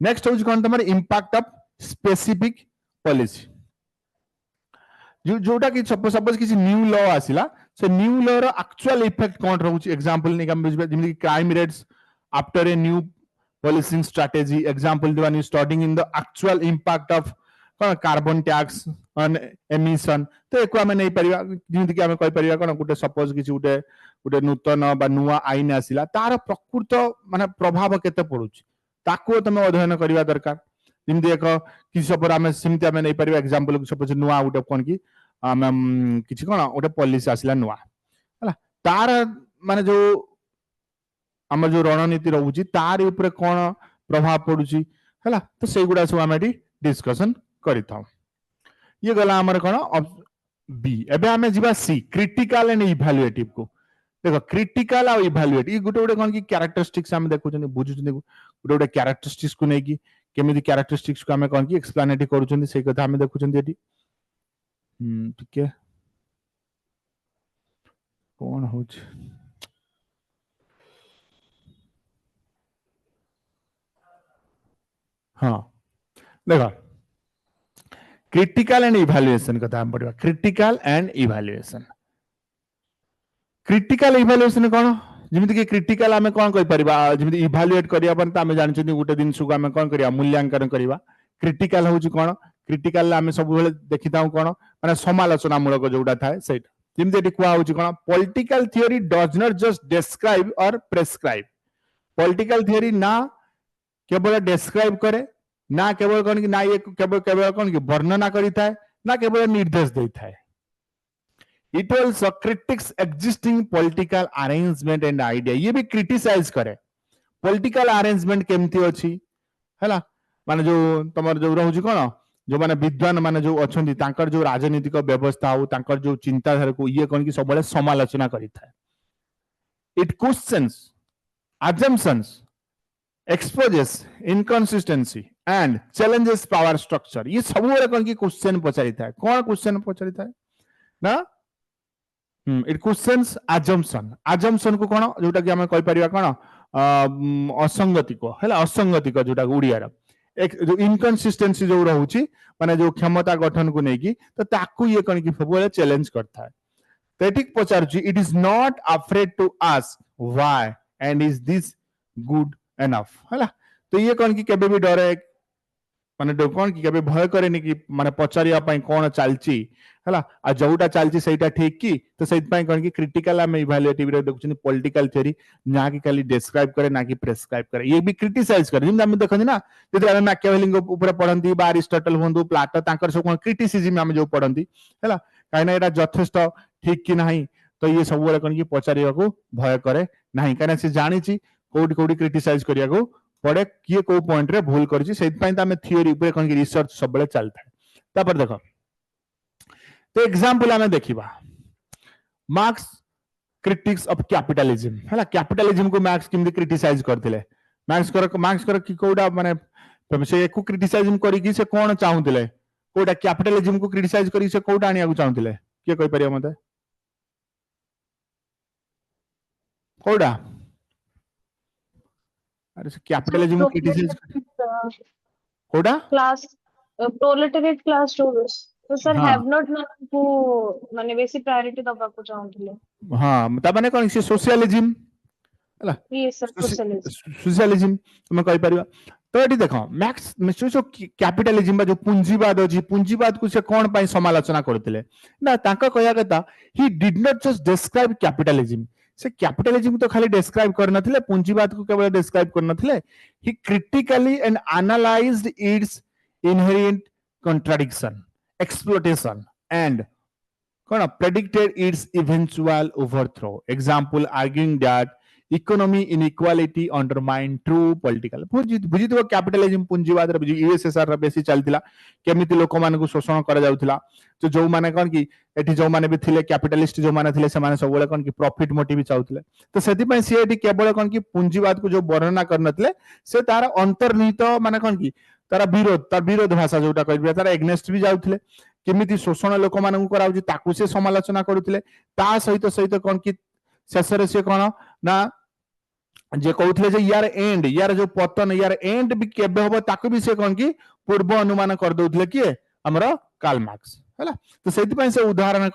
नेक्स्ट होउची कोन तमर इंपैक्ट ऑफ स्पेसिफिक पॉलिसी जोटा कि सपोज किसी न्यू लॉ आसिला से न्यू लॉ रो एक्चुअल इफेक्ट कोन रहउची एग्जांपल नि हम जिमि crime rates after a new policing strategy example the one is studying in the actual impact of कौन कार्बन टैक्स ऑन एमिशन तो एको आमे नै परिबा जेमति कि आमे कहि परिबा कोन गुटे सपोज किछि गुटे गुटे नूतन बा नुवा आईन आसिला तार प्रकृत माने प्रभाव केते पडुछि ताको तमे अध्ययन करिवा दरकार जेमति एक किछि पर आमे सिमति आमे नै परिबा एग्जांपल सपोज नुवा गुटे कोन कि आमे किछि कोन गुटे पॉलिसी आसिला नुवा हला तार माने जो हमर जो रणनीति रहउछि तार ऊपर कोन प्रभाव पडुछि हला तो सेई गुडा सब आमे डिस्कशन करिथाउ ये गला हमर कोन बी एबे हमें जीवा सी क्रिटिकल एंड इवैल्यूएटिव को देखो क्रिटिकल और इवैल्यूएट ई गुटे गुटे कोन कि कैरेक्टरिस्टिक्स हम देखु छनी बुझु छनी गुटे गुटे कैरेक्टरिस्टिक्स को नै कि केमिति कैरेक्टरिस्टिक्स को हमें कोन कि एक्सप्लेनेटरी करू छनी सेई कथा हमें देखु छनी एटी ठीक है कोन होछ हाँ देखो क्रिटिकल एंड इवैल्यूएशन कथा हम पढ़िबा critical and evaluation critical evaluation कोन जेमिति कि क्रिटिकल हमें कोन कहि परिबा जेमिति इवैल्यूएट करिया पर त हमें जानि छथि गुटे दिन सुगा हमें कोन करिया मूल्यांकन करिबा क्रिटिकल होउची कोन क्रिटिकल हमें सब बेले देखिताउ कोन माने समालोचना मूलक जोडा थाए सेट जेमिति एटी कुआ होउची कोन political theory does not just describe or prescribe political theory ना केवल डिस्क्राइब करे ना केवल कोन कि ना ये केवल केवल कोन कि वर्णना करी थाए ना केवल निर्देश देई थाए it also critics existing political arrangement and idea ये भी क्रिटिसाइज करे पॉलिटिकल अरेंजमेंट केमती अछि हला माने जो तमर जो रहउची कोन जो माने विद्वान माने जो अछंती तांकर जो राजनीतिक व्यवस्था हो तांकर जो चिंताधारा को ये कोन कि सब बळे समालोचना करी थाए it questions assumptions exposes inconsistency and challenges power structure ये सब वाला कौन की क्वेश्चन पचारी था कौन क्वेश्चन पचारी था ना इट क्वेश्चंस assumption को कौन जोटा कि हमें कहि परिबा कौन असंगति को हैला असंगति को जोटा उड़िया रा एक जो इनकंसिस्टेंसी जो रहउची माने जो क्षमता गठन को नै की तो ताकू ये कौन की सब वाला चैलेंज करता है तो ठीक पचारची it is not afraid to ask why and is this good enough हैला तो ये कौन की केबे भी डरे माने डो कौन की केबे भय करे नि कि माने पचारिया पई कोन चालची हैला आ जोटा चालची सेटा ठीक की तो सेत पई कौन की क्रिटिकल हम इवैल्यूएटिव रे देखुछनी पॉलिटिकल थ्योरी ना कि खाली डिस्क्राइब करे ना कि प्रेस्क्राइब करे ये भी क्रिटिसाइज करे जिम हम देखनि ना जदि हम मैकियावेली ऊपर पढंती बा अरिस्टोटल होंदु प्लाटो तांकर सब कोन क्रिटिसिज्म हम जो पढंती हैला काइना एटा यथेष्ट ठीक कि नाही तो ये सब वाला कौन की पचारिया को भय करे नाही काइना से जानि छी कोडी कोडी क्रिटिसाइज करिया को पड़े किए को पॉइंट रे भूल करछि सेत पई त हम थ्योरी ऊपर कोन की रिसर्च सब बेले चलता है तापर देखो तो एग्जांपल हमें देखिबा मार्क्स क्रिटिक्स ऑफ कैपिटलिज्म हैला कैपिटलिज्म को मार्क्स किमि क्रिटिसाइज करथिले मार्क्स कर की कोडा माने से एको क्रिटिसाइज करी कि से कोन चाहुथिले कोडा कैपिटलिज्म को क्रिटिसाइज करी से कोडा आनिया को चाहुथिले के कहि परिया मते कोडा अरे से कैपिटलिज्म को क्रिटिसाइज कोडा क्लास प्रोलेटेरिएट क्लास स्टूडेंट्स तो सर हाँ। हैव नॉट को माने बेसी प्रायोरिटी दबा को चाहूले हां त माने कोन से सोशलिज्म हला ये सर सोशलिज्म सोशलिज्म तुम कहि परिबा तो एटी देखो मैक्स मिस्टर कैपिटलिज्म जो पूंजीवाद अछि पूंजीवाद को से कोन पई समालोचना करथिले ना ताका कहया कथा he did not just describe capitalism से कैपिटलिज्म तो खाली डिस्क्राइब कर नथिले पूंजीवाद को केवल डिस्क्राइब कर नथिले he critically and analysed its inherent contradiction exploitation and कोन predicted its eventual overthrow example arguing that economy inequality undermine true political बुझी तो कैपिटलिज्म पूंजीवाद रे यूएसएसआर रे बेसी चलतिला केमिति लोक मान को शोषण करा जाउतिला तो जो माने कोन की एठी जो माने भी थिले कैपिटलिस्ट जो माने थिले से माने सब बेले कोन की प्रॉफिट मोटिव चाउतिले तो सेति पई सी एठी केवल कोन की पूंजीवाद को जो वर्णना करनतले से तार अंतर्निहित माने कोन की तार विरोध भाषा जोटा कहबे तार एग्नेस्ट भी जाउतिले केमिति शोषण लोक मान को कराउची ताकू से समालोचना करूतिले ता सहित कोन की शेषरे से कोन ना जे कहउथिले जे यार जो पतन यार एंड भी केबे होबो ताकू भी से कोन की पूर्व अनुमान कर दउथिले कि हमरा कार्ल मार्क्स हैला तो सेति पय से उदाहरण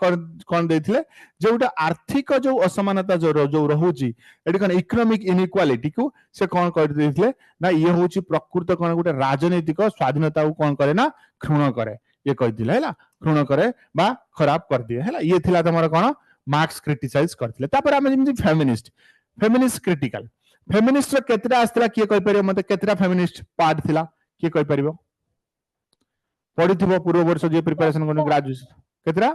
कोन देथिले जे उटा आर्थिक जो असमानता जो रहउची एडी कोन इकोनॉमिक इनइक्वालिटी को से कोन कर देथिले ना ये होची प्रकृत कोन गुटे राजनीतिक स्वाधीनता को कोन करे ना क्षुण करे ये कहि दिले हैला क्षुण करे बा खराब कर दिए हैला ये थिला तमर कोन मार्क्स क्रिटिसाइज करथिले तापर हम जेमि फेमिनिस्ट क्रिटिकल फेमिनिस्ट रो केतरा आस्थिला किए कहि परियो मते केतरा फेमिनिस्ट पार्ट थिला किए कहि परियो पढिथिबो पूर्व वर्ष जे प्रिपरेशन करन ग्रेजुएशन केतरा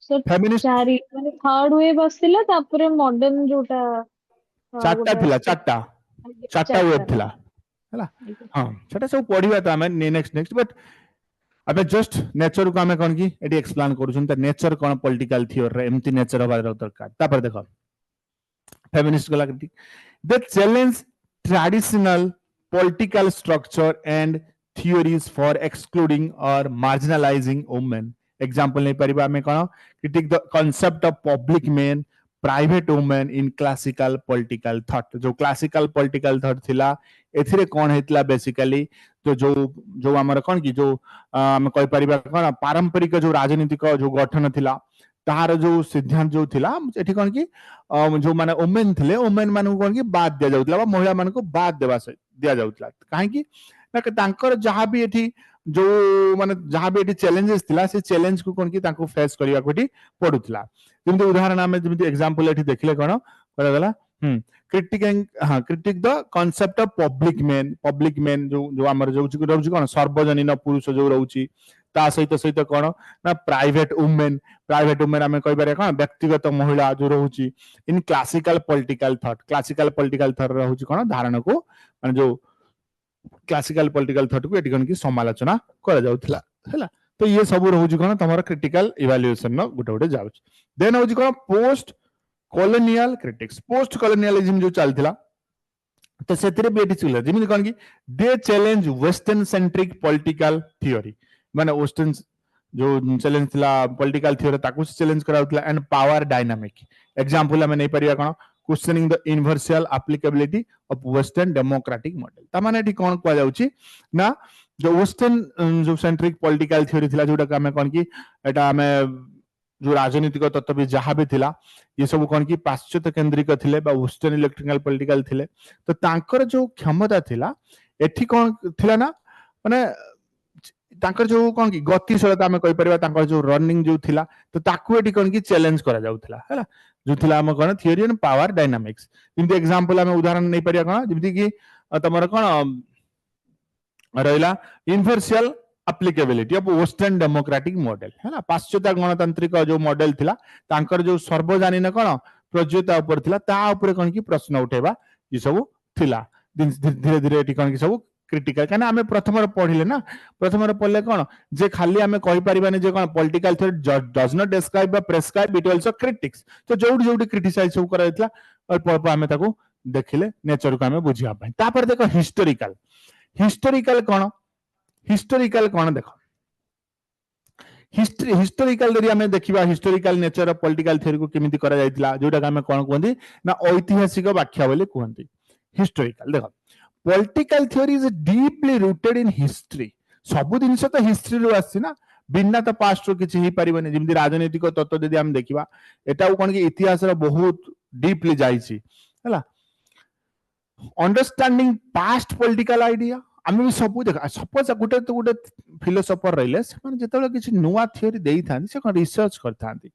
सर फेमिनिस्ट चारि माने थर्ड वेव आस्थिला तापरे मॉडर्न जोटा चारटा थिला चारटा वेब थिला हैला आज्ञा। हां सेटा सब पढिबा त हमें नेक्स्ट बट अबे जस्ट नेचर को हमें कोन की एडी एक्सप्लेन करूछन त नेचर कोन पॉलिटिकल थियोरी रे एम्ति नेचर होबा दरकार तापर देखो फेमिनिस्ट गला critic they challenge traditional political structure and theories for excluding or marginalizing women example नहीं परिबा में कोन critique the concept of public men private women in classical political thought जो classical political thought थिला एथिरे कोन हेतला बेसिकली तो जो हमर कोन की जो हम कहि परिबा कोन पारंपरिक जो राजनीतिक जो गठन थिला तार जो सिद्धांत जो थिला एठी कोन की जो माने वुमेन थिले वुमेन मानु कोन की बाद दिया जाउतला बा महिला मान को बाद देबा से दिया जाउतला काहे की ना तांकर जहां भी एठी जो माने जहां भी एठी चैलेंजेस थिला से चैलेंज को कोन की तांको फेस करिया कोठी पडुतला जेमति उदाहरण हमें जेमति एग्जांपल एठी देखले कोन करा गला critic the concept of public main जो हमर जो रहउची कोन सार्वजनीन पुरुष जो रहउची ता सहित कोन ना प्राइवेट वुमेन हमें कहि बारे कोन व्यक्तिगत महिला जो रहउची इन क्लासिकल पॉलिटिकल थॉट रहउची कोन धारणा को माने जो क्लासिकल पॉलिटिकल थॉट को एटी कोन की समालोचना करा जाउथला हैला तो ये सब रहउची कोन तमरा क्रिटिकल इवैल्यूएशन न गुटे जाउछ देन होउची कोन post colonial critics post colonialism जो चलथिला तो सेतिरे बेटी चुला जेमि कोन की they challenge western centric political theory माने वेस्टर्न जो चैलेंज थिला पॉलिटिकल थ्योरी ताकू चैलेंज कराउथला एंड पावर डायनामिक एग्जांपल हमें नहीं परिया कोन questioning the universal applicability of western democratic model ता माने एठी कोन को जाउची ना जो वेस्टर्न जो सेंट्रिक पॉलिटिकल थ्योरी थिला जोटा हमें कोन की एटा हमें जो राजनीतिक तत्व भी जहां भी थिला ये सब कोन की पाश्चात्य केंद्रिक थिले बा वेस्टर्न इलेक्ट्रिकल पॉलिटिकल थिले तो तांकर जो क्षमता थिला एठी कोन थिला ना माने तांकर जो कोन की गतिशीलता हमें कहि परिबा तांकर जो रनिंग जो थिला तो ताकू एठी कोन की चैलेंज करा जाउथला हैला जो थिला हम कोन थ्योरी एंड पावर डायनामिक्स जेमति एग्जांपल हमें उदाहरण नहीं परिया कोन जेमति की तमर कोन रहला universal applicability of western democratic model है ना पाश्चात्य गणतांत्रिक जो मॉडल थिला तांकर जो सर्वजनीन कोन प्रज्योता ऊपर थिला ता ऊपर कोन की प्रश्न उठेबा ये सब थिला धीरे धीरे एठी कोन की सब क्रिटिकल काना हमें प्रथम पढ़िले ना प्रथम पढ़ले कोन जे खाली हमें कहि परिबाने जे कोन political theory does not describe बा प्रेस्क्राइब इट आल्सो क्रिटिक्स तो जोडी क्रिटिसाइज सब कराइतला और पप हमें ताको देखिले नेचर को हमें बुझिया पय तापर देखो हिस्टोरिकल कोन देखो हिस्टोरिकल जरी हमें देखिबा historical nature of political theory को केमिति करा जाइतला जोटा हमें कोन कहंदी ना ऐतिहासिक व्याख्या बोले कहंदी हिस्टोरिकल देखो political theory is deeply rooted in history सब जिनिस तो हिस्ट्री रो आसी ना बिना तो पास्ट रो किछि ही परिबने जेमि राजनीतिक तत्व जदि हम देखिबा एटा कोन कि इतिहास रो बहुत डीपली जाईछि हला अंडरस्टैंडिंग पास्ट पॉलिटिकल आइडिया आमे भी सब देखा सपोज गुटे फिलोसोफर रहले से जेतबे किछि नुवा थ्योरी देई थांती से कोन रिसर्च करथांती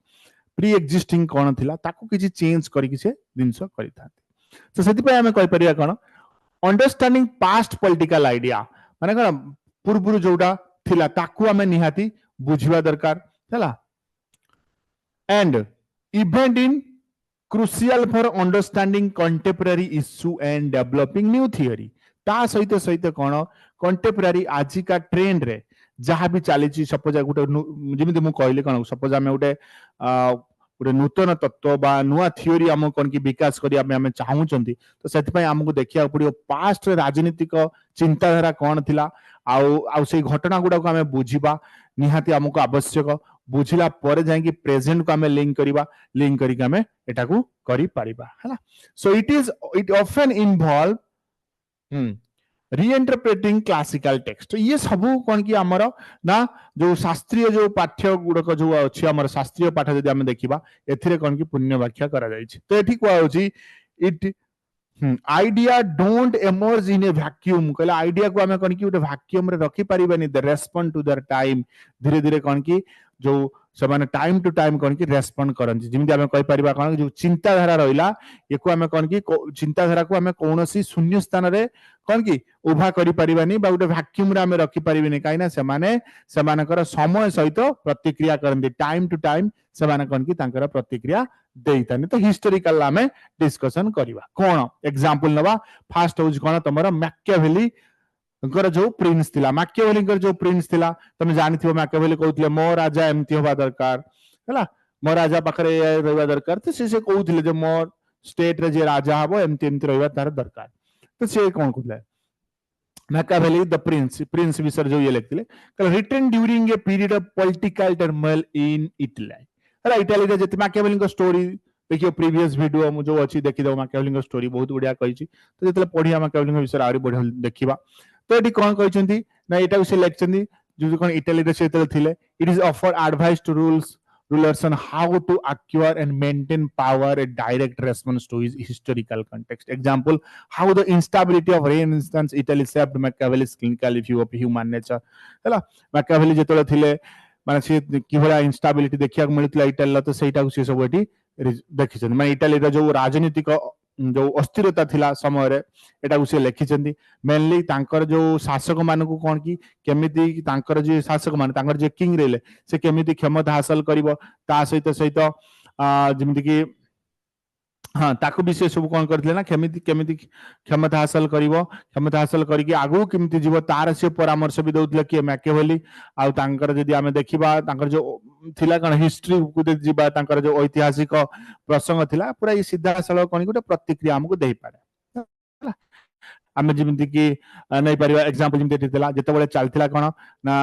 प्री एक्जिस्टिंग कोन थिला ताको किछि चेंज करि कि से दिनस करि थांती तो सेति पे हमें कहि परिया कोन अंडरस्टैंडिंग पास्ट पॉलिटिकल आइडिया माने कोन पूर्वरु जोटा थिला ताको हमें निहाती बुझिबा दरकार हला and event in crucial for understanding contemporary issue and developing new theory ता सहित कोन कंटेम्पररी आज का ट्रेंड रे जहां भी चली सपोज गोटे जेमि मु कहले कोन सपोज हमें गोटे गोटे नूतन तत्व बा नुआ थ्योरी हम कोन की विकास करिया हमें चाहूचंती तो सेति पय हमकु देखिया पड़ियो पास्ट राजनीतिक चिंताधारा कोन थिला आउ से घटना गुडा को हमें बुझिबा निहाती हमकु आवश्यक बुझिला पर जाय कि प्रेजेंट को हमें लिंक करी हमें एटा को करि परिबा हला so it often involve reinterpreting classical text ये सब कौन कि आमर ना जो शास्त्रीय जो पाठ्य गुड़क जो अच्छी आमर शास्त्रीय पाठ जदि आम देखा एथिरे कौन कि पुण्य व्याख्या करा जायछि तो एठी कुआ होछि it idea don't emerge in a vacuum कहले आइडिया को आमे कौन कि गोटे वैक्यूम रे रखी परिबानी they respond to their time धीरे धीरे कौन कि जो ସେମାନେ टाइम टू टाइम कौन कि रेस्पोंड करନ୍ତି जिमिति आमे कहि परिबा कौन जो चिंताधारा रहिला एको आमे कौन कि चिंताधारा को आमे कोनोसी शून्य स्थान रे कौन कि उभा करि परिबानी बा गोटे वैक्यूम रे आमे रखि परिबिनी काइना सेमानकर समय सहित प्रतिक्रिया करନ୍ତି टाइम टू टाइम सेमाने कौन कि तांकर प्रतिक्रिया देइतानी तो हिस्टोरिकल आमे डिस्कशन करिवा कोन एग्जांपल नबा फास्ट होज कोन तमरा मैकियावेली जो प्रिंस थिला मैकियावेली जो प्रिंस थिला तमे जानिथिबो मैकियावेली कहउथिले मो राजा एमती होबा दरकार हला मो राजा पाखरे रहबा दरकार तो से कहउथिले जे मो स्टेट रे जे राजा हबो एमती एमती रहबा तार दरकार तो से कोन कहले मैकियावेली द प्रिंस विषय जो ये लिखथिले written during a period of political turmoil in Italy हला इटली रे जति मैकियावेली को स्टोरी देखियो प्रीवियस वीडियो मु जो अछि देखि दो मैकियावेली को स्टोरी बहुत बढ़िया कहिछि तो जतले पढिया मैकियावेली विषय आरी बढ़िया देखिबा तो एटी कोन कहिसंती ना एटा से लेखचंती जो कोन इटली रे से थिले it is offer advice to rulers on how to acquire and maintain power a direct response to his historical context example how the instability of Renaissance Italy shaped Machiavelli's clinical view of human nature हला Machiavelli जेतले थिले माने से कि भला instability देखिया मिलतला Italy तो सेटा को से सब एटी देखिछन माने इटाली रो जो राजनीतिक जो अस्थिरता थिला समय रे एटा को से लिखिछंती मेनली तांकर जो शासक मान को कोन की केमिति तांकर जे शासक मान तांकर जे किंग रेले से केमिति क्षमता हासिल करिवो ता सहित सहित जेमिति कि हाँ ताको विषय सब कोन करथिले ना केमिति केमिति क्षमता हासिल करिवो क्षमता हासिल करिके आगु केमिति जीव तार से परामर्श भी दउतले कि मैकियावेली आ तांकर जदि आमे देखिबा तांकर जो थिला कन हिस्ट्री को दे जीबा तांकर जो ऐतिहासिक प्रसंग थिला पूरा ई सीधा सळ कोन गोटे प्रतिक्रिया हमको देई पारे आमे जेमिति कि नै परिवा एग्जांपल जेमिति थिला जेतेबेले चलथिला कोन ना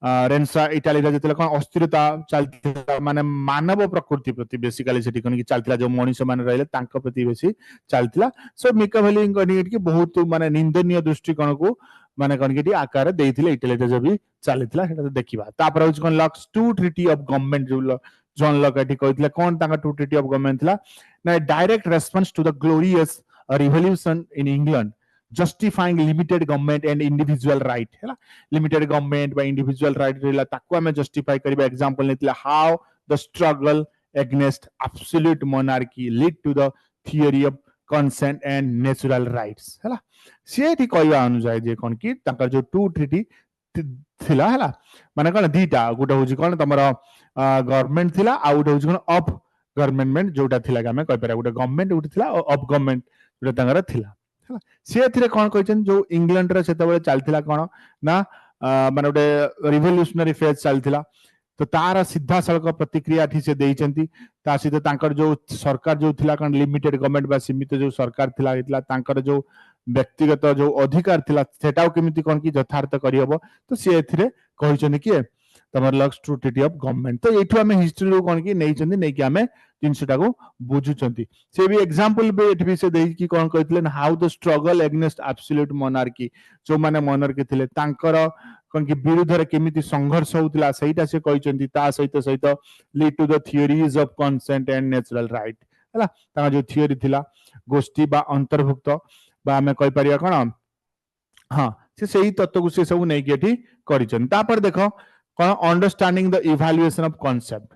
रेन्सा इटाली रे जेतेले कोन अस्थिरता चलथिला माने मानव प्रकृति प्रति बेसिकली सेठी कोन कि चलथिला जो मनुष्य माने रहले तांका प्रति बेसी चलथिला सो मैकियावेली कोन कि बहुत माने निंदनीय दृष्टिकोण को माने कोन कि आकार देइथिले इटाली रे जब भी चलथिला सेटा देखिबा तापर होच कोन Locke's two treaty of government जो जॉन लॉक एठी कहिथिले कोन तांका टू ट्रीटी ऑफ गवर्नमेंट थिला ना direct response to the Glorious Revolution in England justifying limited government and individual right है limited government by individual right रेला ताको हमें justify करिबा example नेतिला how the struggle against absolute monarchy lead to the theory of consent and natural rights है सेठी कहवा अनुसार जे कोन कि ताकर जो टू ट्रीटी थिला है माने कोन दीटा गोटा होजी कोन तमरो गवर्नमेंट थिला आ गोटा होजी कोन ऑफ गवर्नमेंट जोटा थिला हमें कहि पारा गोटा गवर्नमेंट गोटा थिला ऑफ गवर्नमेंट जोटा तांगर थिला से थिरे कोन कहचन जो इंग्लैंड रे सेतबेले चलथिला कोन ना माने गोटे रिवोल्यूशनरी फेज चलथिला तो तार सीधा सड़क प्रतिक्रिया थी से देइचंती ता सीधे तांकर जो सरकार जो थिला कोन लिमिटेड गवर्नमेंट बा सीमित जो सरकार थिला हितला तांकर जो व्यक्तिगत जो अधिकार थिला सेटाও केमिति कोन कि यथार्थ करि हबो तो से थिरे कहिचन कि तमर Locke's two treaty of government तो एठु हमें हिस्ट्री रो कोन कि नेइचंती नै कि हमें जिनसटा को बुझुचंती से भी एग्जांपल बे एठ भी से देई कि कोन कहितले how the struggle against absolute monarchy जो माने मोनार्की थिले तांकर कोन कि विरुद्ध रे केमिति संघर्ष होउतला सेटा से कहिचंती ता सहित सहित lead to the theories of consent and natural right हला ता जो थियरी थिला गोष्ठी बा अंतर्भुक्त बा हमें कहि परिया कोन हां से सही तत्व को से सब नै कि एठी करिचन तापर देखो कोन understanding the evaluation of concept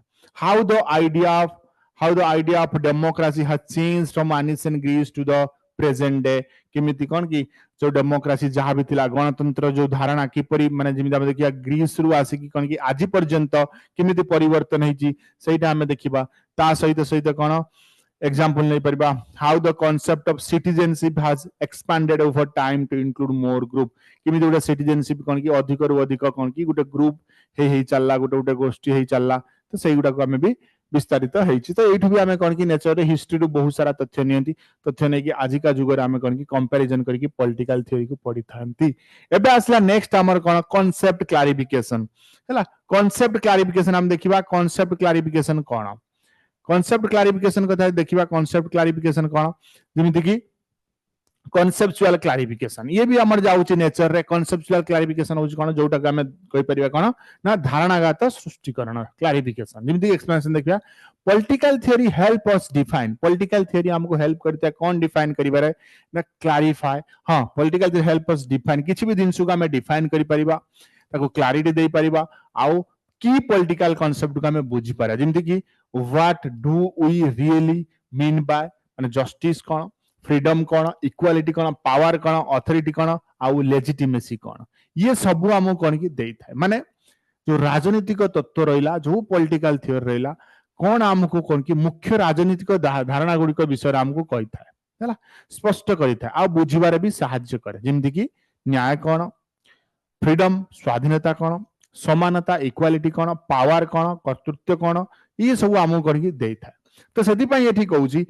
how the idea of democracy has changed from ancient Greece to the present day केमिति कोन कि जो डेमोक्रेसी जहा भी थिला गणतंत्र जो धारणा कि परि माने जेमिति हम देखिया ग्रीस रु आसी कि कोन कि आजि पर्यंत केमिति परिवर्तन हेची सेटा हम देखिबा ता सहित सहित कोन एग्जांपल नै परबा how the concept of citizenship has expanded over time to include more group केमिति गोटे सिटीजनशिप कोन कि अधिक रु अधिक कोन कि गोटे ग्रुप हे चलला गोटे गोटे गोष्ठी हे चलला तो सेही गुडा को हमें भी विस्तारित हेछि तो एठु भी हमें कोन कि नेचर रे हिस्ट्री रु बहुत सारा तथ्य नियंती तथ्य नै कि आजि का जुग रे हमें कोन कि कंपैरिजन करि कि पॉलिटिकल थ्योरी को पढि थांती एबे आसला नेक्स्ट हमर कोन कांसेप्ट क्लैरिफिकेशन हैला कांसेप्ट क्लैरिफिकेशन हम देखिबा कांसेप्ट क्लैरिफिकेशन कोन कांसेप्ट क्लैरिफिकेशन कथा देखिबा कांसेप्ट क्लैरिफिकेशन कोन जेमिति कि कॉन्सेप्चुअल क्लारिफिकेशन ये भी हमर जाउची नेचर रे कॉन्सेप्चुअल क्लारिफिकेशन होची कोन जोटा के हमें कहि परिबा कोन ना धारणागत सृष्टिकरण क्लारिफिकेशन जेमि एक्सप्लेनेशन देखिया political theory help us define political theory हमको हेल्प करता है कौन डिफाइन करिबारे ना क्लारिफाई हां political theory help us define किछि भी जिंसु का हमें डिफाइन करि परिबा ताको क्लैरिटी दे परिबा आउ की पॉलिटिकल कांसेप्ट का हमें बुझी पारा जेमि कि what do we really mean by माने जस्टिस कोन फ्रीडम कौन इक्वालिटी कौन पावर कौन अथॉरिटी कौन आउ लेजिटिमेसी कौन ये सब हमको कौन की दे था माने जो राजनीतिक तत्व रहिला जो पॉलिटिकल थ्योरी रहिला कौन हमको कौन की मुख्य राजनीतिक धारणा गुड़िक विषय हमको कही था हैला स्पष्ट करी था आ बुझिबारे भी सहायता करे जेमि कि न्याय कौन फ्रीडम स्वाधीनता कौन समानता इक्वालिटी कौन पावर कौन कर्तृत्व कौन ये सब हमको कौन की दे था तो सेति पई एठी कहूची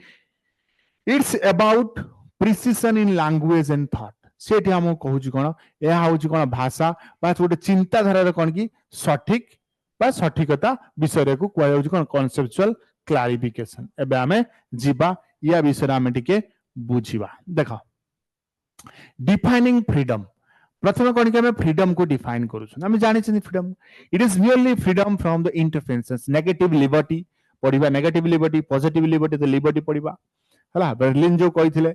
it's about precision in language and thought सेठी हम कहूची कोन या होची कोन भाषा बा गोटे चिंताधारा रे कोन की सठिक बा सठिकता विषय को कहै होची कोन कॉन्सेप्चुअल क्लैरिफिकेशन एबे हमें जीवा या विषय हमें टिके बुझिबा देखो डिफाइनिंग फ्रीडम प्रथम कोन के हमें फ्रीडम को डिफाइन करू छ हम जानि छी freedom it is really freedom from the interferences negative liberty पढिबा नेगेटिव लिबर्टी पॉजिटिव लिबर्टी तो लिबर्टी पढिबा हला बर्लिन जो कहिथिले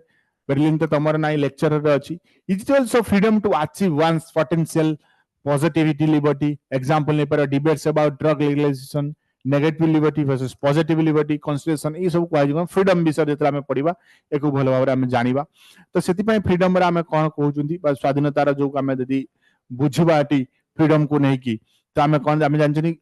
बर्लिन तो तमर नाइ लेक्चर रे अछि it is also freedom to achieve one's potential positivity liberty example ने पर debates about drug legalisation negative liberty versus positive liberty constitution ई सब कहै जो फ्रीडम विषय जेतरा हमें पढिबा एको भलो भाबरे हमें जानिबा तो सेति पय फ्रीडम रे हमें कोन कहउचुंदी बा स्वाधीनता रो जो हमें यदि बुझिबाटी फ्रीडम को नहीं की तो हमें कोन हमें जानछनी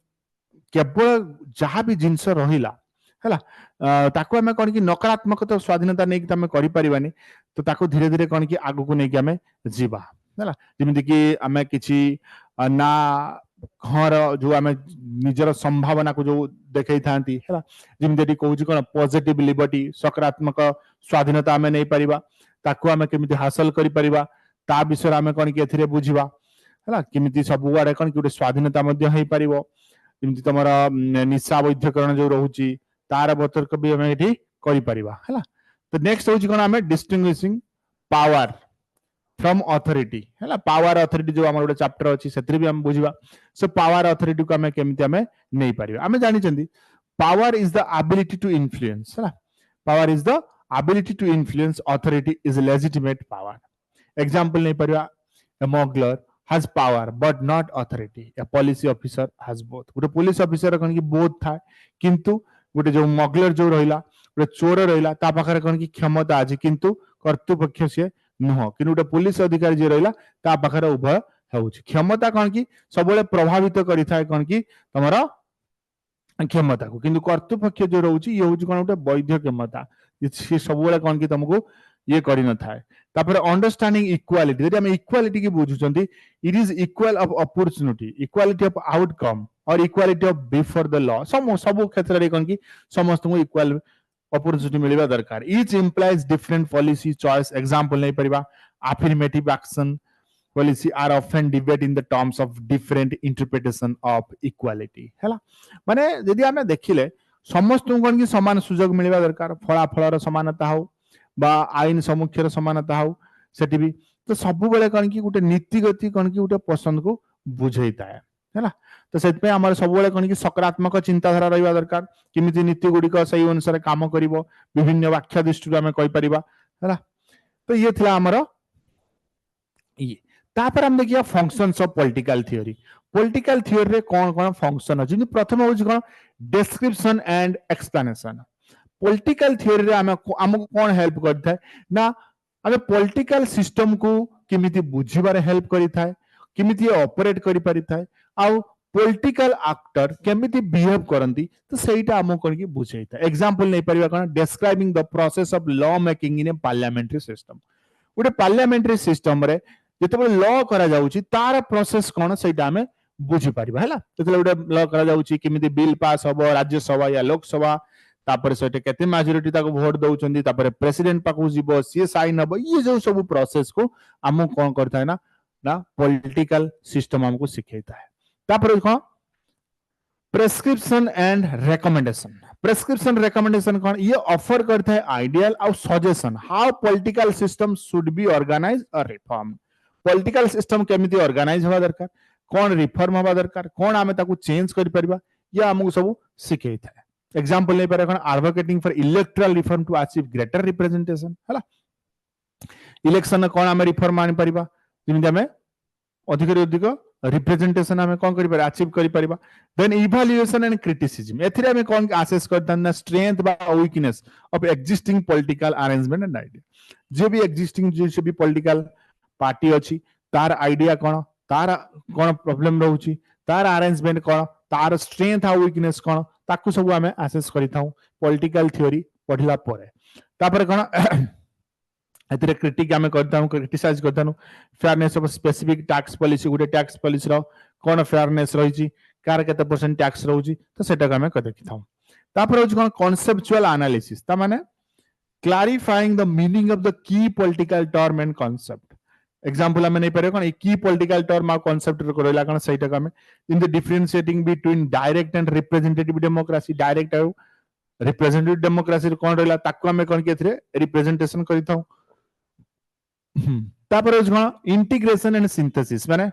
केवल जहां भी जिंस रहिला हैला ताको हमें कोन की नकारात्मक तो स्वाधीनता नहीं कि हमें करि परिबानी तो ताको धीरे धीरे कोन की आगु को नहीं कि हमें जीवा हैला जेमिति कि हमें किछि ना घर जो हमें निजर संभावना को जो देखै थांती हैला जेमिति कहउची कोन पॉजिटिव लिबर्टी सकारात्मक स्वाधीनता हमें नहीं परिबा ताको हमें केमिति हासिल करि परिबा ता विषय हमें कोन की एथिरे बुझिबा हैला केमिति सब वाडे कोन की स्वाधीनता मध्ये हेइ परिबो जेमिति तमरा निशा वैध्यकरण जो रहउची तार बतर्क भी हमें एठी करि परिबा हैला तो नेक्स्ट होची कोन हमें डिस्टिंग्विशिंग पावर फ्रॉम अथॉरिटी हैला पावर अथॉरिटी जो हमर चैप्टर अछि सेत्री भी हम बुझिबा सो पावर अथॉरिटी को हमें केमिति हमें नहीं परिबा हमें जानि चंदी power is the ability to influence हैला power is the ability to influence authority is legitimate power example नहीं परिबा a mugger has power but not authority a policy officer has both गोटे पुलिस ऑफिसर कोन की both था किंतु गोटे जो मगलर जो रहिला गोटे चोर रहिला ता पाखरे कोन की क्षमता अछि किंतु कर्तृपक्ष से नुह किंतु गोटे पुलिस अधिकारी जे रहिला ता पाखरे उभय होउछि क्षमता कोन की सबले प्रभावित करि थाए कोन की तमरा क्षमता को किंतु कर्तृपक्ष जो रहउछि ये होउछि कोन गोटे वैध क्षमता ये सबले कोन की तुमको ये करि न थाए तापर अंडरस्टैंडिंग इक्वालिटी यदि हम इक्वालिटी की बुझुचंती it is equal of opportunity equality of outcome or equality of before the law सब क्षेत्र रे कोन की समस्त को इक्वल अपॉर्चुनिटी मिलबा दरकार each implies different policy choice example नहीं परिबा affirmative action policy are often debate in the terms of different interpretation of equality हैला माने यदि हमें देखिले समस्त कोन की समान सुयोग मिलबा दरकार फलाफल रो समानता हो बा आईन सम्मुखेर समानता हो सेठी भी तो सब बेले कोन की गोटे नीतिगति कोन की गोटे पसंद को बुझेइता है हैला तो सेति पे हमर सब बेले कोन की सकारात्मक चिंताधारा रहिबा दरकार किमिति नीति गुडी को सही अनुसार काम करिवो विभिन्न व्याख्या दृष्टि हमें कहि परिबा हैला तो ये थिला हमर ये तापर हम देखिया फंक्शंस ऑफ पॉलिटिकल थियोरी रे कोन कोन फंक्शन अछि प्रथम होछि कोन description and explanation political theory रे हमको कौन हेल्प करता है ना हमें पॉलिटिकल सिस्टम को किमिति बुझिबारे हेल्प करिता है किमिति ऑपरेट करि परिता है आ पॉलिटिकल एक्टर केमिति बिहेव करंती तो सेटा हमको कोन की बुझैता एग्जांपल नहीं परिबा कोन describing the process of law making in a parliamentary system उडे पार्लियामेंट्री सिस्टम रे जेतेबे लॉ करा जाउची तार प्रोसेस कोन सेटा हमें बुझि परिबा हैला जेतेबे उडे लॉ करा जाउची किमिति बिल पास होबो राज्य सभा या लोक सभा तापर सेटे केते मेजॉरिटी ताको वोट दउचंदी तापर प्रेसिडेंट पाकु जीवो सी साइन हबो ये जो सब प्रोसेस को हमु कोन करता है ना पॉलिटिकल सिस्टम हमको सिखाइता है तापर कोन prescription and recommendation prescription recommendation कौन ये ऑफर करता है ideal or suggestion how political system should be organise or reform political system केमिति ऑर्गेनाइज हवा दरकार कौन रिफॉर्म हवा दरकार कौन आमे ताकू चेंज करि परिबा या हमहु सब सिखै था एग्जांपल नै पारे कोन advocating for electoral reform to achieve greater representation हला इलेक्शन कौन आमे रिफॉर्म आनि परिबा जेमिति आमे अधिक अधिक रिप्रेजेंटेशन आमे कोन करि परिबा अचीव करि परिबा देन इवैल्यूएशन एंड क्रिटिसिज्म एथिरे आमे कोन असेस करतन स्ट्रेंथ बा weakness of existing political arrangement and idea जे भी एक्जिस्टिंग जे भी पॉलिटिकल पार्टी अछि तार आइडिया कोन तार कोन प्रॉब्लम रहउची तार अरेंजमेंट कोन तार स्ट्रेंथ आ वीकनेस कोन ताकू सब आमे असेस करिथाउ पॉलिटिकल थ्योरी पढिला परे तापर कोन एतिरे क्रिटिक आमे करताउ क्रिटिसाइज करतानु fairness of specific tax policy गुटे टैक्स पॉलिसी रो कोन फेयरनेस रहिची कार केते परसेंट टैक्स रहउची तो सेटा आमे क देखिथाउ तापर होच कोन कांसेप्चुअल एनालिसिस ता माने clarifying the meaning of the key political term and concept example आमे नै पारे कोन की पॉलिटिकल टर्म आ कांसेप्ट रो रहला कोन सेटा आमे in the differentiating between direct and representative democracy direct आ रिप्रेजेंटेटिव डेमोक्रेसी कोन रहला ताकू आमे कोन केथरे रिप्रेजेंटेशन करिथाउ तापर इंटीग्रेशन एंड सिंथेसिस माने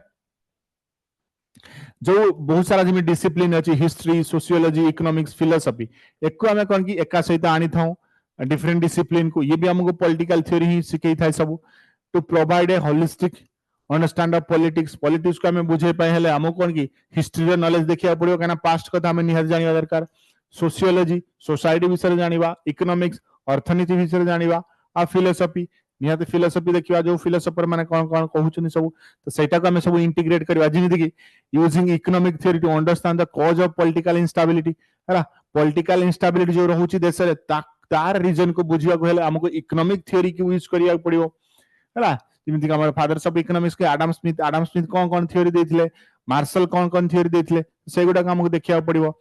जो बहुत सारा जिमी डिसिप्लिन अछि हिस्ट्री सोशियोलॉजी इकोनॉमिक्स फिलोसफी एको हमें कोन की एका सहित आनी थाउ डिफरेंट डिसिप्लिन को ये भी हमको पॉलिटिकल थ्योरी ही सिखै थाय सब to provide a holistic understand of politics politics को हमें बुझे पाए हेले हमको कोन की हिस्ट्री रे नॉलेज देखिया पड़ियो काना पास्ट कथा हमें निहर जानिया दरकार सोशियोलॉजी सोसाइटी विषय जानिबा इकोनॉमिक्स अर्थनीति विषय जानिबा आ फिलोसफी निहाते फिलोसफी देखिबा जो फिलोसोफर माने कोन कोन कहउछनी सब तो सेटा को हमें सब इंटीग्रेट करबा जेमिति कि using economic theory to understand the cause of political instability हला पॉलिटिकल इंस्टेबिलिटी जो रहउची देश रे तार रीजन को बुझिया को हेले हमको इकोनॉमिक थ्योरी की यूज करिया पड़ियो हला जेमिति कि हमर फादर्स ऑफ इकोनॉमिक्स के एडम स्मिथ कोन थ्योरी देथिले मार्शल कोन थ्योरी देथिले सेगुडा को हमको देखिया पड़ियो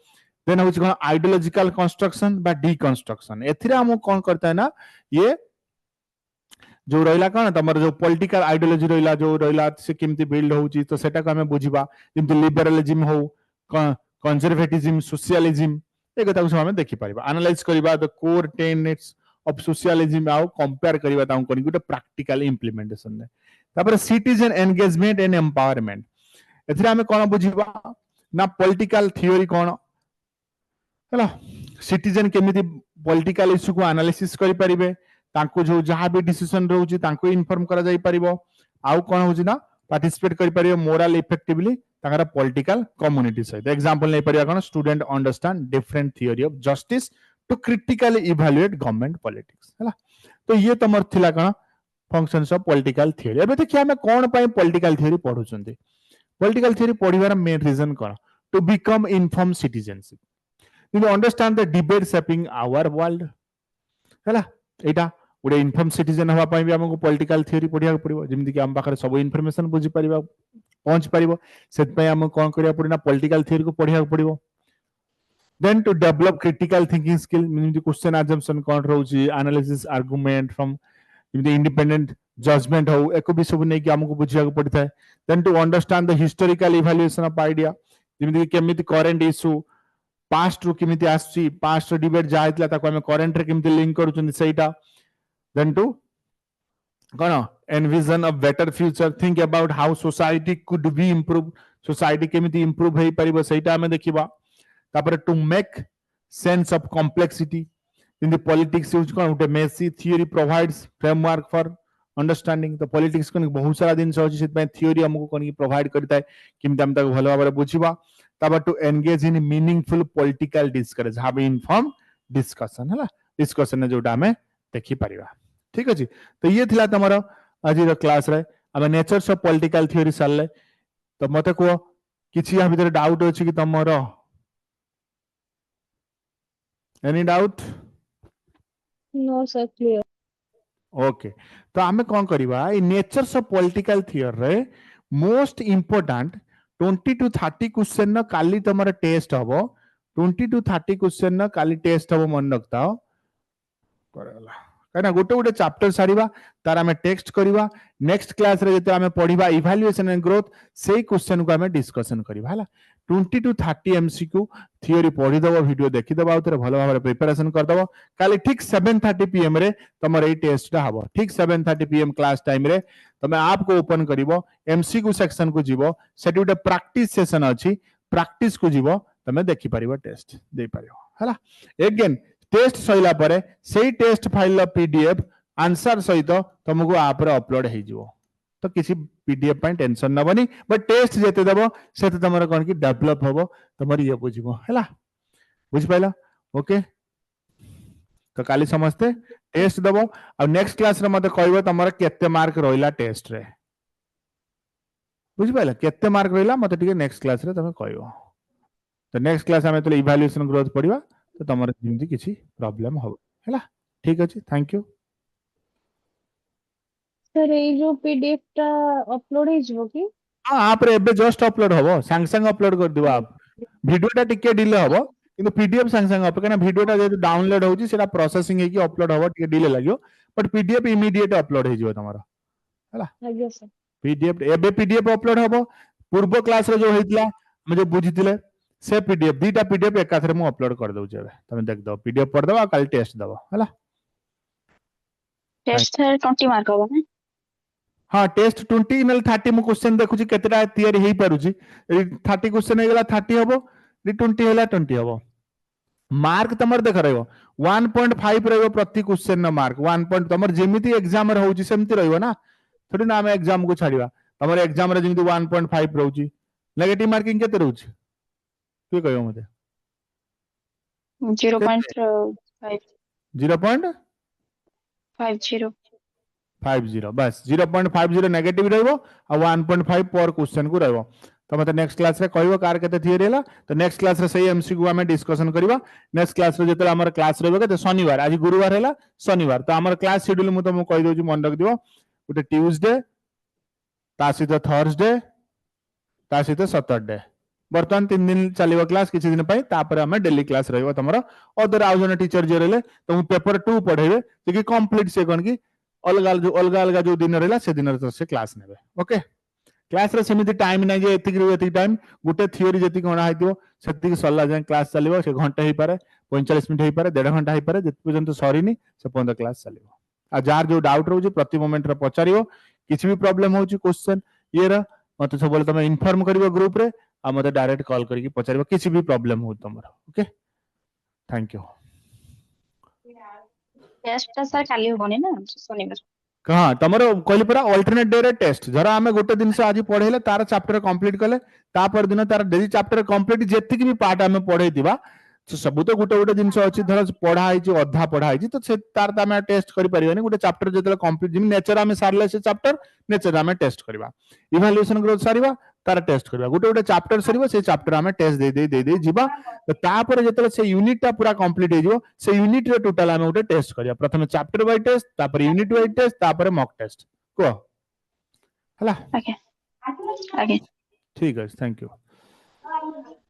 देन होची कोन आइडियोलॉजिकल कंस्ट्रक्शन बा डीकंस्ट्रक्शन एथिरा हम कोन करता है ना ये जो रहिला कोन तमर जो पॉलिटिकल आइडियोलॉजी रहिला जो रहिला से केमती बिल्ड होउची तो सेटा को हमें बुझिबा जेमती लिबरलिज्म हो कंजर्वेटिज्म सोशलिज्म ए कथा को हमें देखि परिबा एनालाइज करिबा the core tenets of socialism आउ कंपेयर करिबा ताउ कोन गुटे प्रैक्टिकल इंप्लीमेंटेशन ने तापर सिटीजन एंगेजमेंट एंड एम्पावरमेंट एथिरा हमें कोन बुझिबा ना पॉलिटिकल थ्योरी कोन हला सिटीजन केमिति पॉलिटिकल इश्यू को एनालिसिस करि परिबे तांको जो जहां भी डिसीजन रहउची तांको इन्फॉर्म करा जाई परिबो आउ कोन होची ना पार्टिसिपेट करि परिबो मोरल इफेक्टिवली तांगरा पॉलिटिकल कम्युनिटी सहित एग्जांपल नै परिबा कोन student understand different theory of justice to critically evaluate government politics हला तो ये तमर थिला कोन फंक्शंस ऑफ पॉलिटिकल थ्योरी एबे देखिया हमें कोन पय पॉलिटिकल थ्योरी पढुचंती पॉलिटिकल थ्योरी पढिबार मेन रीजन कोन to become inform citizenship you understand the debate shaping our world हला एटा उडे इन्फॉर्म सिटीजन हवा पय भी हमको पॉलिटिकल थ्योरी पढिया पड़िबो जेमिति कि हम पाखरे सब इन्फॉर्मेशन बुझी परिबा पहुंच परिबो सेत पय हम कोन करिया पड़िना पॉलिटिकल थ्योरी को पढिया पड़िबो then to develop critical thinking skill meaning question assumption कोन रहउची एनालिसिस आर्गुमेंट फ्रॉम जेमिति इंडिपेंडेंट जजमेंट हो एको भी सब नै कि हमको बुझिया पड़ता है then to understand the historical evaluation of idea जेमिति कि केमिति करंट इश्यू पास्ट रो केमिति आसी पास्ट डिबेट जायतला ताको हम करंट रे केमिति लिंक करूचन सेटा then to envision a better future think about how society could be improved society केमिति improve हेई परिबो सेटा हमें देखिबा तापर to make sense of complexity in the politics use कोन उटे messy theory provides framework for understanding the politics कोन बहुत सारा दिन सोची सेत में theory हमको कोन की प्रोवाइड करता है किमति हम तक भलो भाबरे बुझिबा तापर to engage in meaningful political discourse have informed discussion हला discussion ने जोटा हमें देखि परिबा ठीक अछि तो ये थिला तमरो आज रो क्लास रे अब नेचर्स ऑफ पॉलिटिकल थ्योरी साले तो मते को किछि या भीतर डाउट अछि कि तमरो any doubt no sir clear okay तो हमें कोन करबा ई नेचर्स ऑफ पॉलिटिकल थ्योरी रे मोस्ट इंपोर्टेंट 20 टू 30 क्वेश्चन न काली तमरो टेस्ट हबो 20 टू 30 क्वेश्चन न काली टेस्ट हबो मन रखताओ करला कहना गोटे गोटे चैप्टर सारिबा तार हमें टेक्स्ट करिबा नेक्स्ट क्लास रे जते हमें पढिबा इवैल्यूएशन एंड ग्रोथ सेही क्वेश्चन को हमें डिस्कशन करिबा हला 20 to 30 एमसीक्यू थियोरी पढ़ी दबो वीडियो देखि दबो आउतरे भलो भाबरे प्रिपरेशन कर दबो काली ठीक 7:30 पीएम रे तमर एई टेस्टटा हबो ठीक 7:30 पीएम क्लास टाइम रे तमे आप को ओपन करिवो एमसीक्यू सेक्शन को जीवो सेटी उटे प्रैक्टिस सेशन अछि प्रैक्टिस को जीवो तमे देखि परिबो टेस्ट दे परिबो हला अगेन टेस्ट सइला परे सेई टेस्ट फाइल ला पीडीएफ आंसर सहित तुमको आप रे अपलोड हे जिवो तो किसी पीडीएफ पाई टेंशन नबनी बट टेस्ट जेते देबो सेते तमर कोन की डेवलप होबो तमर ये बुझिबो हला बुझ पाइला ओके तो काली समझते टेस्ट देबो आ नेक्स्ट क्लास रे मते कहबो तमर केते मार्क रोइला टेस्ट रे बुझ पाइला केते मार्क रोइला मते ठीक नेक्स्ट क्लास रे तमे कहबो तो नेक्स्ट क्लास हमें तो इवैल्यूएशन ग्रोथ पढ़िबा तो तमर जिंदगी किछि प्रॉब्लम हो हला ठीक अछि थैंक यू सर ये जो पीडीएफ टा अपलोड हे जिवो की हां आप रे एबे जस्ट अपलोड होबो संग संग अपलोड कर दिबो आप वीडियोटा टिके डिले होबो किंतु पीडीएफ संग संग अपलोड करना वीडियोटा जे डाउनलोड होची सेटा प्रोसेसिंग हे की अपलोड होबो टिके डिले लागियो बट पीडीएफ इमीडिएट अपलोड हे जिवो तमरो हला आज्ञा सर पीडीएफ एबे पीडीएफ अपलोड होबो पूर्व क्लास रे जो हेतिला हम जो बुझितिले से पीडीएफ दीटा पीडीएफ एकाथरे मु अपलोड कर दउ जेबे तमे देख दो पीडीएफ पढ़ दबो काल टेस्ट दबो हला टेस्ट सर 20 मार्क होबो ना हाँ टेस्ट 20 नल 30 मु क्वेश्चन देखुची केतेटा थियरी हेई पारुची 30 क्वेश्चन हे गेला 30 हबो 20 हेला 20 हबो मार्क तमर देख रहबो 1.5 रहबो प्रति क्वेश्चन न मार्क 1 पॉइंट तमर जेमिति एग्जाम रे होची सेमति रहबो ना थोड़ी ना हम एग्जाम को छाड़ीबा तमर एग्जाम रे जेमिति 1.5 रहउची नेगेटिव मार्किंग केते रहउची के कहयो मते 0.5 0.50 बस 0.50 नेगेटिव रहबो आ 1.5 पर क्वेश्चन को रहबो तो मते नेक्स्ट क्लास रे कहबो कार केते थियरी हला तो नेक्स्ट क्लास रे सही एमसीक्यू हमें डिस्कशन करबा नेक्स्ट क्लास रे जेतला हमर क्लास रहबो के शनिवार आज गुरुवार हला शनिवार तो हमर क्लास शेड्यूल मु तुमको कहि दोची मन रख दियो उटे ट्यूसडे ता सहित थर्सडे ता सहित सैटरडे बर्तमान 3 दिन चलिबो क्लास किछि दिन पई तापर हमें डेली क्लास रहबो तमरो अदर आउ जने टीचर जे रहले तुम पेपर 2 पढेबे जे कंप्लीट से कोन की अलग जो दिन रहला से दिन रे से क्लास नेबे ओके क्लास रे समिति टाइम नै जे एतिक टाइम गुटे थियरी जति कोना हाइतिबो सेति सल्ला जे क्लास चलिबो से घंटा हे पारे 45 मिनिट हे पारे 1.5 घंटा हे पारे जति पर्यंत सरीनी से पर्यंत क्लास चलिबो आ जार जो डाउट रहउची प्रति मोमेंट रे पचारियो किछि भी प्रॉब्लम होउची क्वेश्चन ये रा मते सब बोले तमे इन्फॉर्म करिवो ग्रुप रे आ मते डायरेक्ट कॉल करके पचारिबो किछि भी प्रॉब्लम हो तमरो ओके थैंक यू टेस्ट टा सर काली होबनी ना शनिवार कहा तमरो कहली परा अल्टरनेट डे रे टेस्ट जरा हमें गोटे दिन से आज पढेले तार चैप्टर कंप्लीट कले ता पर दिन तार डेली चैप्टर कंप्लीट जेति भी पार्ट हमें पढै दिबा सब तो गोटे गोटे जिनस अछि धर पढ़ा आइछि अधा पढ़ा आइछि तो से तार त हमें टेस्ट करि परिबनी गोटे चैप्टर जेतले कंप्लीट जिम नेचर हमें सारले से चैप्टर नेचर हमें टेस्ट करबा इवैल्यूएशन ग्रोथ सारिबा तार टेस्ट करबा गोटे गोटे चैप्टर सरिबो से चैप्टर हमें टेस्ट दे जिबा तो तापर जेतले से यूनिट टा पूरा कंप्लीट हे जिवो से यूनिट रे टोटल हमें गोटे टेस्ट करिया प्रथम चैप्टर वाइज टेस्ट तापर यूनिट वाइज टेस्ट तापर मॉक टेस्ट को हला ओके ओके ठीक है थैंक यू